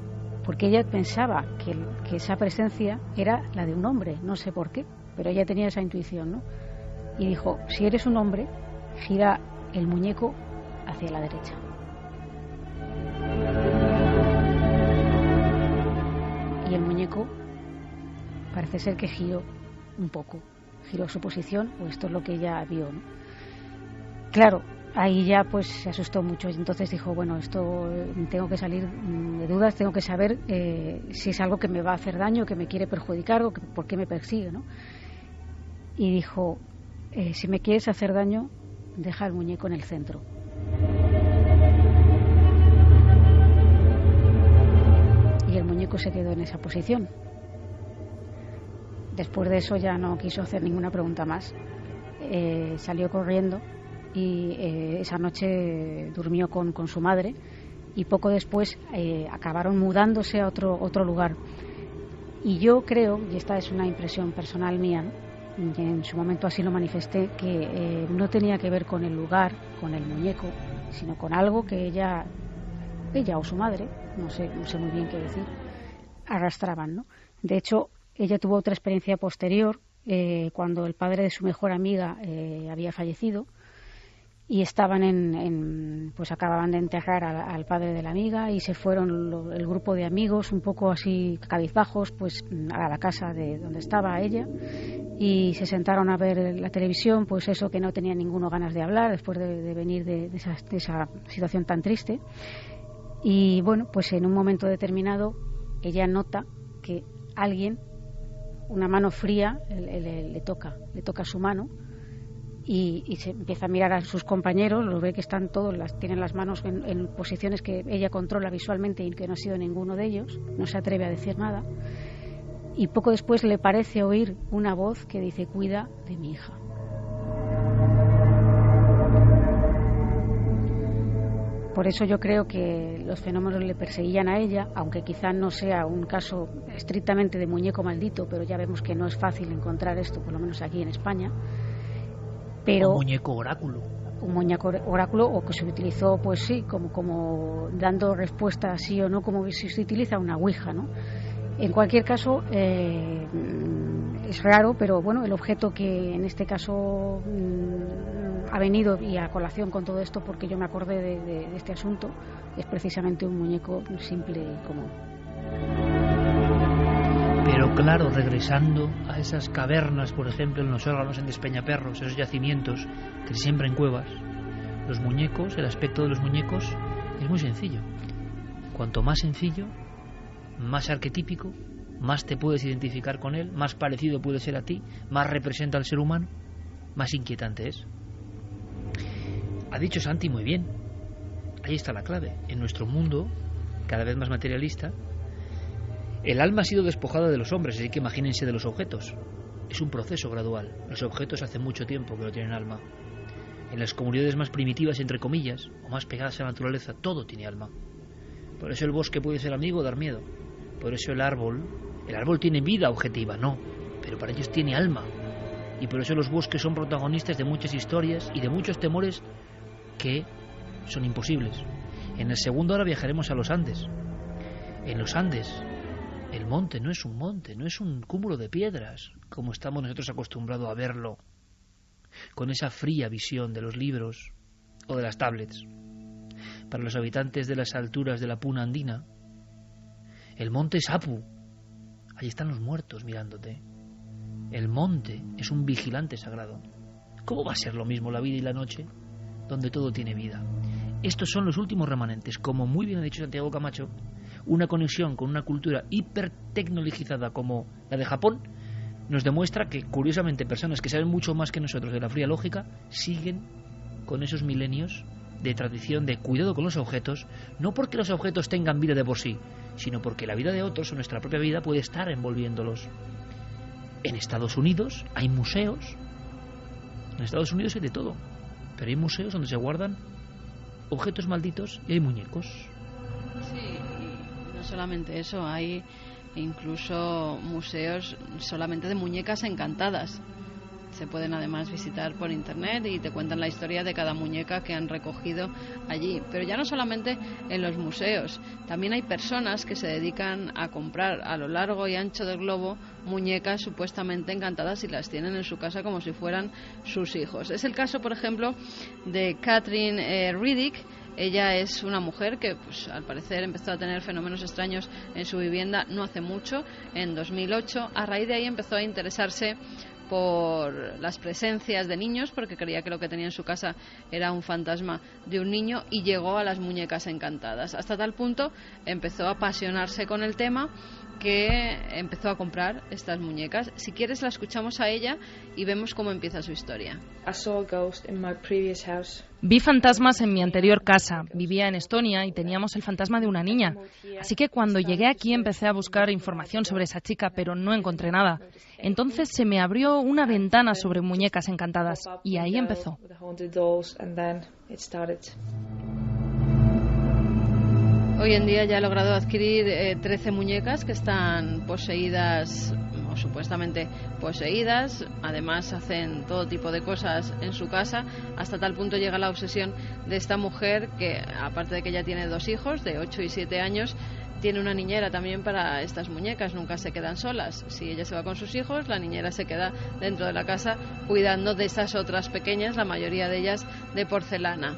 porque ella pensaba que esa presencia era la de un hombre, no sé por qué, pero ella tenía esa intuición, ¿no? Y dijo, si eres un hombre, gira el muñeco hacia la derecha. Y el muñeco parece ser que giró un poco, giró su posición, o esto es lo que ella vio, ¿no? Claro, ahí ya pues se asustó mucho y entonces dijo, esto tengo que salir de dudas, tengo que saber si es algo que me va a hacer daño, que me quiere perjudicar o por qué me persigue, ¿no? Y dijo, si me quieres hacer daño, deja el muñeco en el centro. Y el muñeco se quedó en esa posición. Después de eso ya no quiso hacer ninguna pregunta más. Salió corriendo y esa noche durmió con su madre y poco después acabaron mudándose a otro lugar. Y yo creo, y esta es una impresión personal mía, ¿no?, y en su momento así lo manifesté, que no tenía que ver con el lugar, con el muñeco, sino con algo que ella o su madre, no sé muy bien qué decir, arrastraban, ¿no? De hecho, ella tuvo otra experiencia posterior, cuando el padre de su mejor amiga había fallecido y estaban pues acababan de enterrar al padre de la amiga y se fueron el grupo de amigos un poco así cabizbajos pues a la casa de donde estaba ella y se sentaron a ver la televisión, pues eso, que no tenían ninguno ganas de hablar después de venir de esa situación tan triste. Y pues en un momento determinado ella nota que alguien, una mano fría, le toca su mano y se empieza a mirar a sus compañeros, los ve que están todos, tienen las manos en posiciones que ella controla visualmente y que no ha sido ninguno de ellos, no se atreve a decir nada, y poco después le parece oír una voz que dice, cuida de mi hija. Por eso yo creo que los fenómenos le perseguían a ella, aunque quizá no sea un caso estrictamente de muñeco maldito, pero ya vemos que no es fácil encontrar esto, por lo menos aquí en España. Pero un muñeco oráculo. Un muñeco oráculo, o que se utilizó, pues sí, como dando respuesta sí o no, como si se utiliza una ouija, ¿no? En cualquier caso, es raro, pero el objeto que en este caso ha venido y a colación con todo esto, porque yo me acordé de este asunto, es precisamente un muñeco simple y común. Pero claro, regresando a esas cavernas, por ejemplo, en los órganos en Despeñaperros, esos yacimientos que se siembran en cuevas, los muñecos, el aspecto de los muñecos es muy sencillo. Cuanto más sencillo, más arquetípico, más te puedes identificar con él, más parecido puede ser a ti, más representa al ser humano, más inquietante es. Ha dicho Santi muy bien, ahí está la clave. En nuestro mundo, cada vez más materialista, el alma ha sido despojada de los hombres, así que imagínense de los objetos. Es un proceso gradual. Los objetos hace mucho tiempo que no tienen alma. En las comunidades más primitivas, entre comillas, o más pegadas a la naturaleza, todo tiene alma. Por eso el bosque puede ser amigo o dar miedo. Por eso el árbol tiene vida objetiva, no, pero para ellos tiene alma. Y por eso los bosques son protagonistas de muchas historias y de muchos temores que son imposibles. En el segundo ahora viajaremos a los Andes. En los Andes, el monte no es un monte, no es un cúmulo de piedras, como estamos nosotros acostumbrados a verlo, con esa fría visión de los libros o de las tablets. Para los habitantes de las alturas de la Puna andina, el monte es Apu. Allí están los muertos mirándote. El monte es un vigilante sagrado. ¿Cómo va a ser lo mismo la vida y la noche, donde todo tiene vida? Estos son los últimos remanentes, como muy bien ha dicho Santiago Camacho, una conexión con una cultura hipertecnologizada como la de Japón, nos demuestra que, curiosamente, personas que saben mucho más que nosotros de la fría lógica, siguen con esos milenios de tradición de cuidado con los objetos, no porque los objetos tengan vida de por sí, sino porque la vida de otros o nuestra propia vida puede estar envolviéndolos. En Estados Unidos hay museos, en Estados Unidos hay de todo, pero hay museos donde se guardan objetos malditos y hay muñecos. Sí, y no solamente eso, hay incluso museos solamente de muñecas encantadas. Se pueden además visitar por internet y te cuentan la historia de cada muñeca que han recogido allí. Pero ya no solamente en los museos, también hay personas que se dedican a comprar a lo largo y ancho del globo muñecas supuestamente encantadas y las tienen en su casa como si fueran sus hijos. Es el caso, por ejemplo, de Catherine Riddick. Ella es una mujer que, pues, al parecer empezó a tener fenómenos extraños en su vivienda no hace mucho, en 2008. A raíz de ahí empezó a interesarse por las presencias de niños, porque creía que lo que tenía en su casa era un fantasma de un niño, y llegó a las muñecas encantadas. Hasta tal punto empezó a apasionarse con el tema que empezó a comprar estas muñecas. Si quieres, la escuchamos a ella y vemos cómo empieza su historia. Vi fantasmas en mi anterior casa. Vivía en Estonia y teníamos el fantasma de una niña. Así que cuando llegué aquí empecé a buscar información sobre esa chica, pero no encontré nada. Entonces se me abrió una ventana sobre muñecas encantadas y ahí empezó. Hoy en día ya ha logrado adquirir 13 muñecas que están poseídas o supuestamente poseídas. Además hacen todo tipo de cosas en su casa. Hasta tal punto llega la obsesión de esta mujer que, aparte de que ya tiene 2 hijos de 8 y 7 años, tiene una niñera también para estas muñecas. Nunca se quedan solas. Si ella se va con sus hijos, la niñera se queda dentro de la casa cuidando de estas otras pequeñas, la mayoría de ellas de porcelana.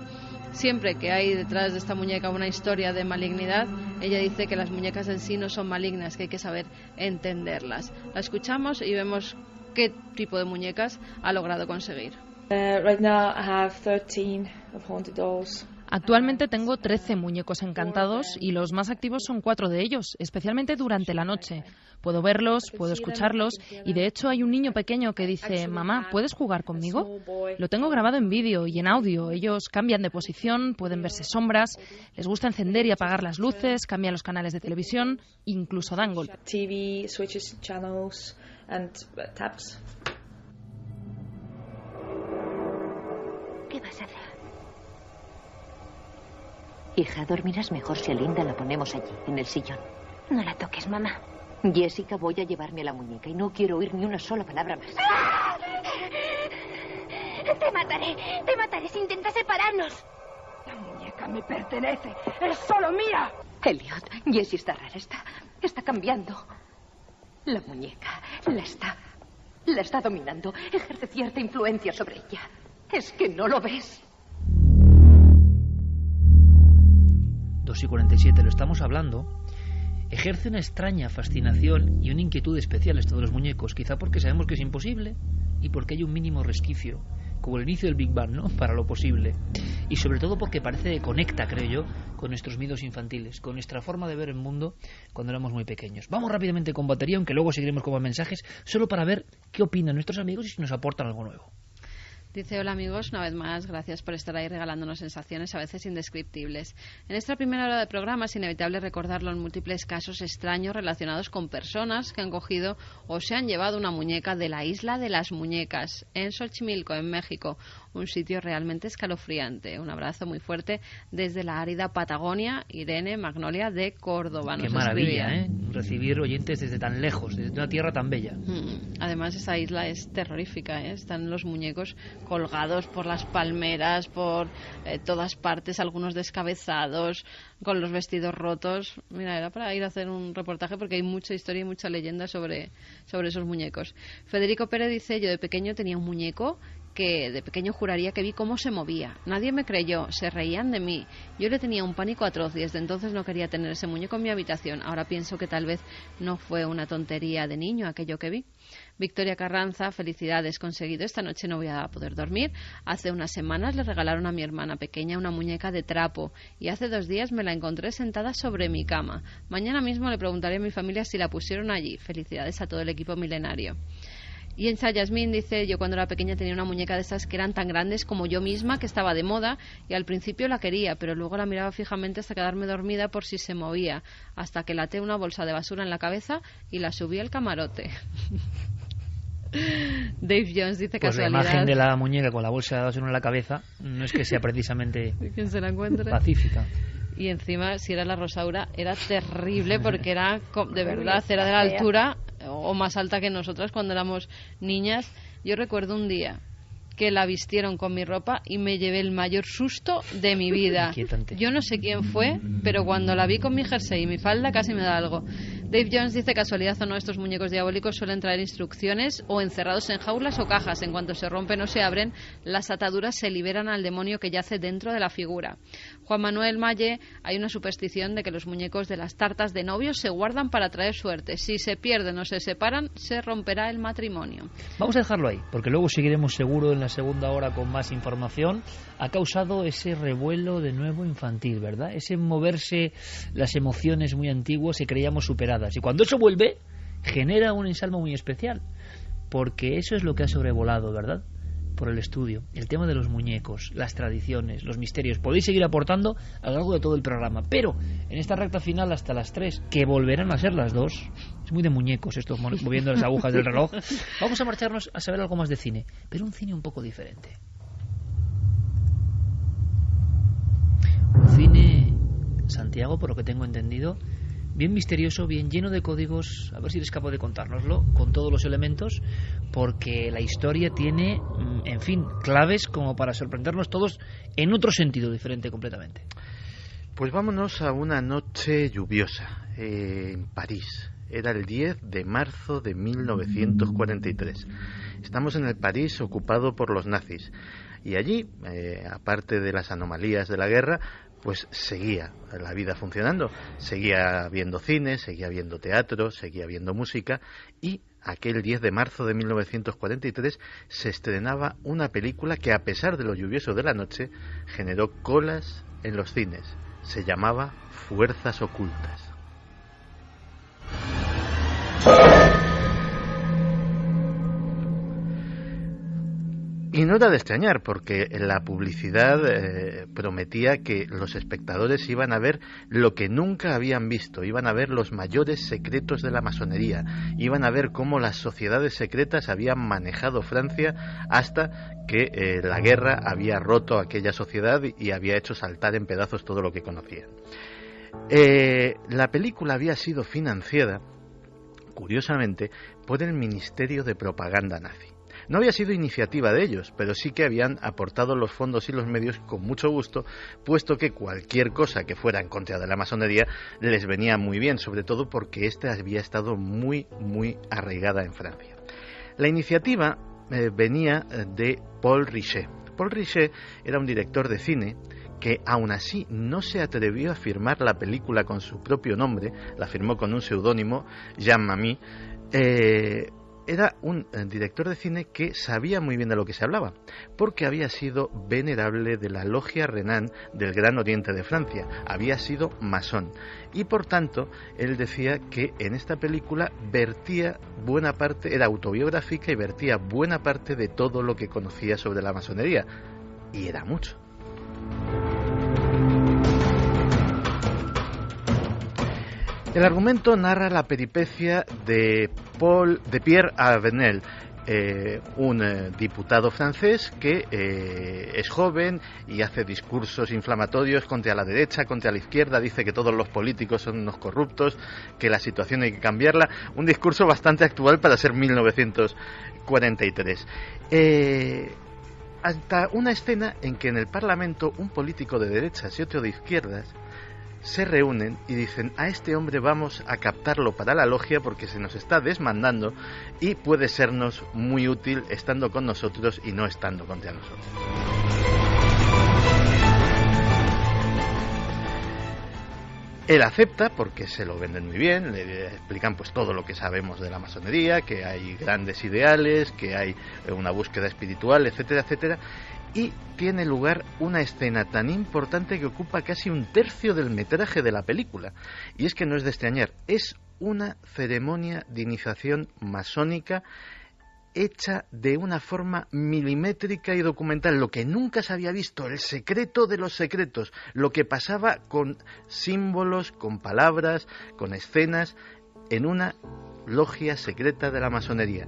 Siempre que hay detrás de esta muñeca una historia de malignidad, ella dice que las muñecas en sí no son malignas, que hay que saber entenderlas. La escuchamos y vemos qué tipo de muñecas ha logrado conseguir. Right now I have 13 of haunted dolls. Actualmente tengo 13 muñecos encantados y los más activos son 4 de ellos, especialmente durante la noche. Puedo verlos, puedo escucharlos y de hecho hay un niño pequeño que dice: «Mamá, ¿puedes jugar conmigo?». Lo tengo grabado en vídeo y en audio. Ellos cambian de posición, pueden verse sombras, les gusta encender y apagar las luces, cambian los canales de televisión, incluso dan golpes. TV, switches, channels and taps. ¿Qué vas a hacer? Hija, dormirás mejor si a Linda la ponemos allí, en el sillón. No la toques, mamá. Jessica, voy a llevarme la muñeca y no quiero oír ni una sola palabra más. ¡Ah! Te mataré si intentas separarnos. La muñeca me pertenece, es solo mía. Elliot, Jessie está rara, está cambiando. La muñeca la está dominando, ejerce cierta influencia sobre ella. ¿Es que no lo ves? 2:47, lo estamos hablando ejerce una extraña fascinación y una inquietud especial esto de los muñecos, quizá porque sabemos que es imposible y porque hay un mínimo resquicio, como el inicio del Big Bang, ¿no?, para lo posible. Y sobre todo porque parece que conecta, creo yo, con nuestros miedos infantiles, con nuestra forma de ver el mundo cuando éramos muy pequeños. Vamos rápidamente con batería, aunque luego seguiremos con más mensajes, solo para ver qué opinan nuestros amigos y si nos aportan algo nuevo. Dice: hola amigos, una vez más, gracias por estar ahí regalándonos sensaciones a veces indescriptibles. En esta primera hora de programa es inevitable recordar los múltiples casos extraños relacionados con personas que han cogido o se han llevado una muñeca de la isla de las muñecas, en Xochimilco, en México, un sitio realmente escalofriante. Un abrazo muy fuerte desde la árida Patagonia, Irene Magnolia de Córdoba. Qué maravilla, ¿eh? Recibir oyentes desde tan lejos, desde una tierra tan bella. Además, esa isla es terrorífica, ¿eh? Están los muñecos colgados por las palmeras, por todas partes, algunos descabezados, con los vestidos rotos. Mira, era para ir a hacer un reportaje porque hay mucha historia y mucha leyenda sobre esos muñecos. Federico Pérez dice: yo de pequeño tenía un muñeco que de pequeño juraría que vi cómo se movía. Nadie me creyó, se reían de mí. Yo le tenía un pánico atroz y desde entonces no quería tener ese muñeco en mi habitación. Ahora pienso que tal vez no fue una tontería de niño aquello que vi. Victoria Carranza: felicidades, conseguido. Esta noche no voy a poder dormir. Hace unas semanas le regalaron a mi hermana pequeña una muñeca de trapo y hace 2 días me la encontré sentada sobre mi cama. Mañana mismo le preguntaré a mi familia si la pusieron allí. Felicidades a todo el equipo milenario. Y en Yasmín dice: yo cuando era pequeña tenía una muñeca de esas que eran tan grandes como yo misma, que estaba de moda, y al principio la quería, pero luego la miraba fijamente hasta quedarme dormida por si se movía, hasta que le até una bolsa de basura en la cabeza y la subí al camarote. Dave Jones dice: pues casualidad. La imagen de la muñeca con la bolsa de basura en la cabeza no es que sea precisamente ¿quién se la encuentre? Pacífica. Y encima, si era la Rosaura, era terrible porque era, de verdad, era de la altura o más alta que nosotras cuando éramos niñas. Yo recuerdo un día que la vistieron con mi ropa y me llevé el mayor susto de mi vida. Inquietante. Yo no sé quién fue, pero cuando la vi con mi jersey y mi falda casi me da algo. Dave Jones dice: casualidad o no, estos muñecos diabólicos suelen traer instrucciones o encerrados en jaulas o cajas. En cuanto se rompen o se abren, las ataduras se liberan al demonio que yace dentro de la figura. Juan Manuel Malle: hay una superstición de que los muñecos de las tartas de novios se guardan para traer suerte. Si se pierden o se separan, se romperá el matrimonio. Vamos a dejarlo ahí, porque luego seguiremos seguro en la segunda hora con más información. Ha causado ese revuelo de nuevo infantil, ¿verdad? Ese moverse las emociones muy antiguas que creíamos superadas. Y cuando eso vuelve, genera un ensalmo muy especial, porque eso es lo que ha sobrevolado, ¿verdad?, por el estudio, el tema de los muñecos, las tradiciones, los misterios. Podéis seguir aportando a lo largo de todo el programa, pero en esta recta final hasta las 3, que volverán a ser las 2, es muy de muñecos esto, moviendo las agujas del reloj, vamos a marcharnos a saber algo más de cine, pero un cine un poco diferente. Un cine, Santiago, por lo que tengo entendido, bien misterioso, bien lleno de códigos. A ver si eres capaz de contárnoslo con todos los elementos, porque la historia tiene, en fin, claves como para sorprendernos todos en otro sentido diferente completamente. Pues vámonos a una noche lluviosa en París. Era el 10 de marzo de 1943. Estamos en el París ocupado por los nazis. Y allí, aparte de las anomalías de la guerra, pues seguía la vida funcionando. Seguía viendo cine, seguía viendo teatro, seguía viendo música. Y aquel 10 de marzo de 1943 se estrenaba una película que, a pesar de lo lluvioso de la noche, generó colas en los cines. Se llamaba Fuerzas Ocultas. Y no era de extrañar, porque la publicidad prometía que los espectadores iban a ver lo que nunca habían visto, iban a ver los mayores secretos de la masonería, iban a ver cómo las sociedades secretas habían manejado Francia hasta que la guerra había roto aquella sociedad y había hecho saltar en pedazos todo lo que conocían. La película había sido financiada, curiosamente, por el Ministerio de Propaganda nazi. No había sido iniciativa de ellos, pero sí que habían aportado los fondos y los medios con mucho gusto, puesto que cualquier cosa que fuera en contra de la masonería les venía muy bien, sobre todo porque esta había estado muy, muy arraigada en Francia. La iniciativa venía de Paul Richet. Paul Richet era un director de cine que aún así no se atrevió a firmar la película con su propio nombre, la firmó con un seudónimo, Jean Mamie. Era un director de cine que sabía muy bien de lo que se hablaba, porque había sido venerable de la Logia Renan del Gran Oriente de Francia, había sido masón, y por tanto él decía que en esta película vertía buena parte, era autobiográfica y vertía buena parte de todo lo que conocía sobre la masonería, y era mucho. El argumento narra la peripecia de Pierre Avenel, un diputado francés que es joven y hace discursos inflamatorios contra la derecha, contra la izquierda, dice que todos los políticos son unos corruptos, que la situación hay que cambiarla, un discurso bastante actual para ser 1943. Hasta una escena en que en el Parlamento un político de derechas y otro de izquierdas se reúnen y dicen: a este hombre vamos a captarlo para la logia porque se nos está desmandando y puede sernos muy útil estando con nosotros y no estando contra nosotros. Él acepta porque se lo venden muy bien, le explican pues todo lo que sabemos de la masonería, que hay grandes ideales, que hay una búsqueda espiritual, etcétera, etcétera. Y tiene lugar una escena tan importante que ocupa casi un tercio del metraje de la película. Y es que no es de extrañar, es una ceremonia de iniciación masónica hecha de una forma milimétrica y documental, lo que nunca se había visto, el secreto de los secretos, lo que pasaba con símbolos, con palabras, con escenas, en una logia secreta de la masonería.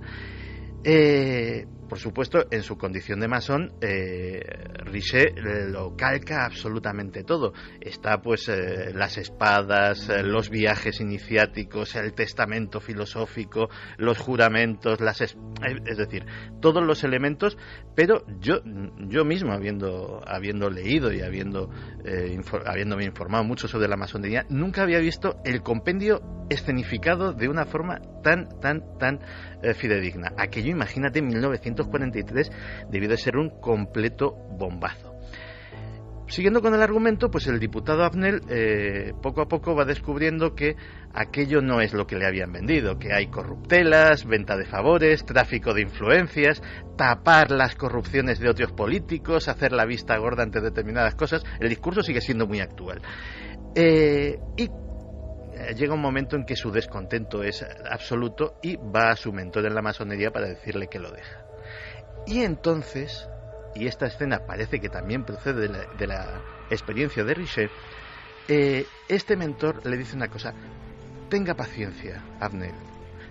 Por supuesto, en su condición de masón, Richet lo calca absolutamente todo. Está pues las espadas, los viajes iniciáticos, el testamento filosófico, los juramentos, es decir, todos los elementos, pero yo mismo, habiendo leído y habiéndome informado mucho sobre la masonería, nunca había visto el compendio escenificado de una forma tan fidedigna. Aquello, imagínate, 1943 debió de ser un completo bombazo. Siguiendo con el argumento, pues el diputado Avenel poco a poco va descubriendo que aquello no es lo que le habían vendido, que hay corruptelas, venta de favores, tráfico de influencias, tapar las corrupciones de otros políticos, hacer la vista gorda ante determinadas cosas. El discurso sigue siendo muy actual. Y llega un momento en que su descontento es absoluto y va a su mentor en la masonería para decirle que lo deja. Y entonces, y esta escena parece que también procede de la experiencia de Richet, este mentor le dice una cosa: tenga paciencia, Avenel,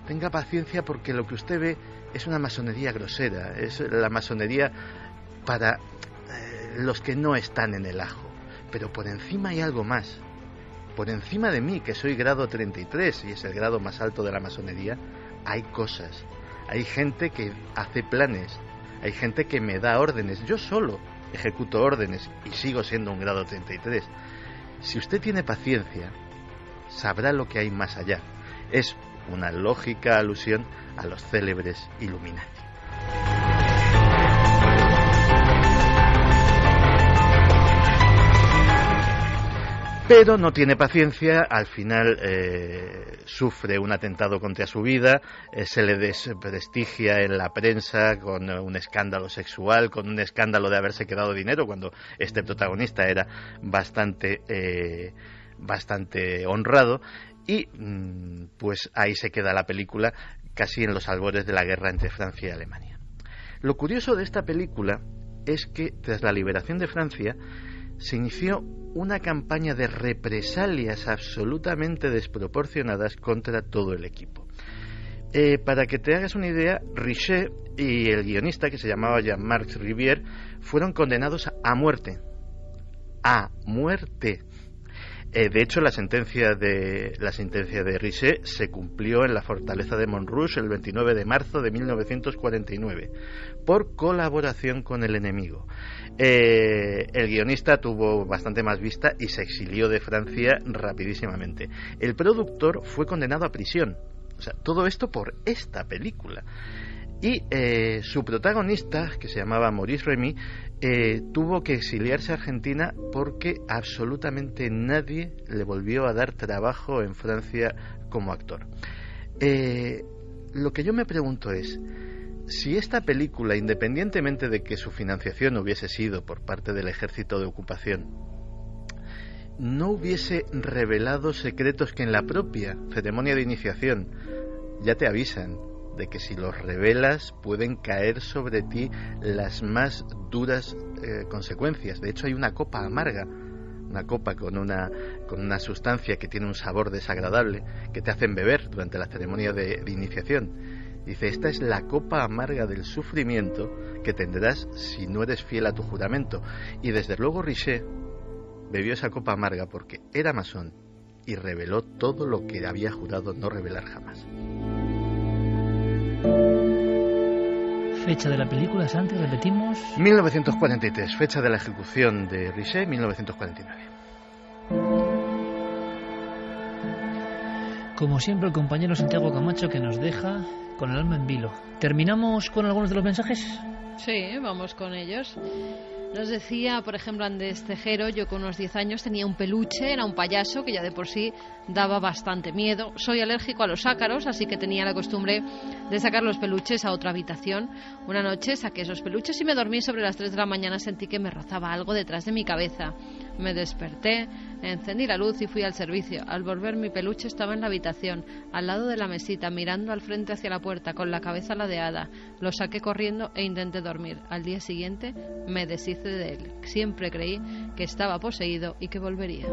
tenga paciencia, porque lo que usted ve es una masonería grosera, es la masonería para los que no están en el ajo, pero por encima hay algo más. Por encima de mí, que soy grado 33 y es el grado más alto de la masonería, hay cosas. Hay gente que hace planes, hay gente que me da órdenes. Yo solo ejecuto órdenes y sigo siendo un grado 33. Si usted tiene paciencia, sabrá lo que hay más allá. Es una lógica alusión a los célebres Illuminati. Pero no tiene paciencia, al final sufre un atentado contra su vida, se le desprestigia en la prensa con un escándalo sexual, con un escándalo de haberse quedado dinero, cuando este protagonista era bastante honrado, y pues ahí se queda la película, casi en los albores de la guerra entre Francia y Alemania. Lo curioso de esta película es que tras la liberación de Francia se inició una campaña de represalias absolutamente desproporcionadas contra todo el equipo. Para que te hagas una idea, Richet y el guionista, que se llamaba Jean-Marc Rivière, fueron condenados a muerte. ¡A muerte! De hecho, la sentencia de Richet se cumplió en la fortaleza de Montrouge el 29 de marzo de 1949 por colaboración con el enemigo. El guionista tuvo bastante más vista y se exilió de Francia rapidísimamente. El productor fue condenado a prisión. O sea, todo esto por esta película. Y su protagonista, que se llamaba Maurice Remy, tuvo que exiliarse a Argentina porque absolutamente nadie le volvió a dar trabajo en Francia como actor. Lo que yo me pregunto es, si esta película, independientemente de que su financiación hubiese sido por parte del ejército de ocupación, no hubiese revelado secretos que en la propia ceremonia de iniciación ya te avisan de que si los revelas pueden caer sobre ti las más duras consecuencias. De hecho, hay una copa amarga, una copa con una sustancia que tiene un sabor desagradable que te hacen beber durante la ceremonia de iniciación. Dice, esta es la copa amarga del sufrimiento que tendrás si no eres fiel a tu juramento. Y desde luego Richet bebió esa copa amarga porque era masón y reveló todo lo que había jurado no revelar jamás. Fecha de la película, Santi, repetimos. 1943, fecha de la ejecución de Richet, 1949. Como siempre, el compañero Santiago Camacho, que nos deja con el alma en vilo. ¿Terminamos con algunos de los mensajes? Sí, vamos con ellos. Nos decía, por ejemplo, Andrés Tejero, yo con unos 10 años tenía un peluche, era un payaso que ya de por sí daba bastante miedo. Soy alérgico a los ácaros, así que tenía la costumbre de sacar los peluches a otra habitación. Una noche saqué esos peluches y me dormí. Sobre las 3 de la mañana sentí que me rozaba algo detrás de mi cabeza. Me desperté, encendí la luz y fui al servicio. Al volver, mi peluche estaba en la habitación, al lado de la mesita, mirando al frente hacia la puerta, con la cabeza ladeada. Lo saqué corriendo e intenté dormir. Al día siguiente me deshice de él. Siempre creí que estaba poseído y que volvería.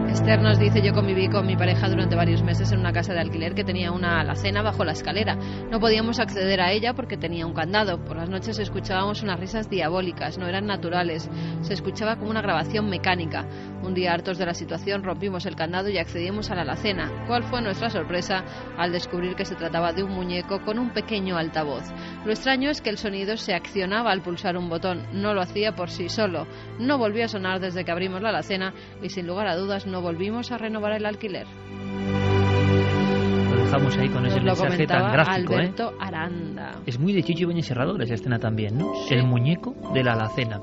Esther nos dice, yo conviví con mi pareja durante varios meses en una casa de alquiler que tenía una alacena bajo la escalera. No podíamos acceder a ella porque tenía un candado. Por las noches escuchábamos unas risas diabólicas, no eran naturales. Se escuchaba como una grabación mecánica. Un día, hartos de la situación, rompimos el candado y accedimos a la alacena. ¿Cuál fue nuestra sorpresa al descubrir que se trataba de un muñeco con un pequeño altavoz? Lo extraño es que el sonido se accionaba al pulsar un botón, no lo hacía por sí solo. No volvió a sonar desde que abrimos la alacena y sin lugar a dudas no volvimos a renovar el alquiler. Lo dejamos ahí con ese mensaje tan gráfico, Alberto Aranda. Es muy de Chicho Ibáñez Serrador esa escena también, ¿no? Sí. El muñeco de la alacena.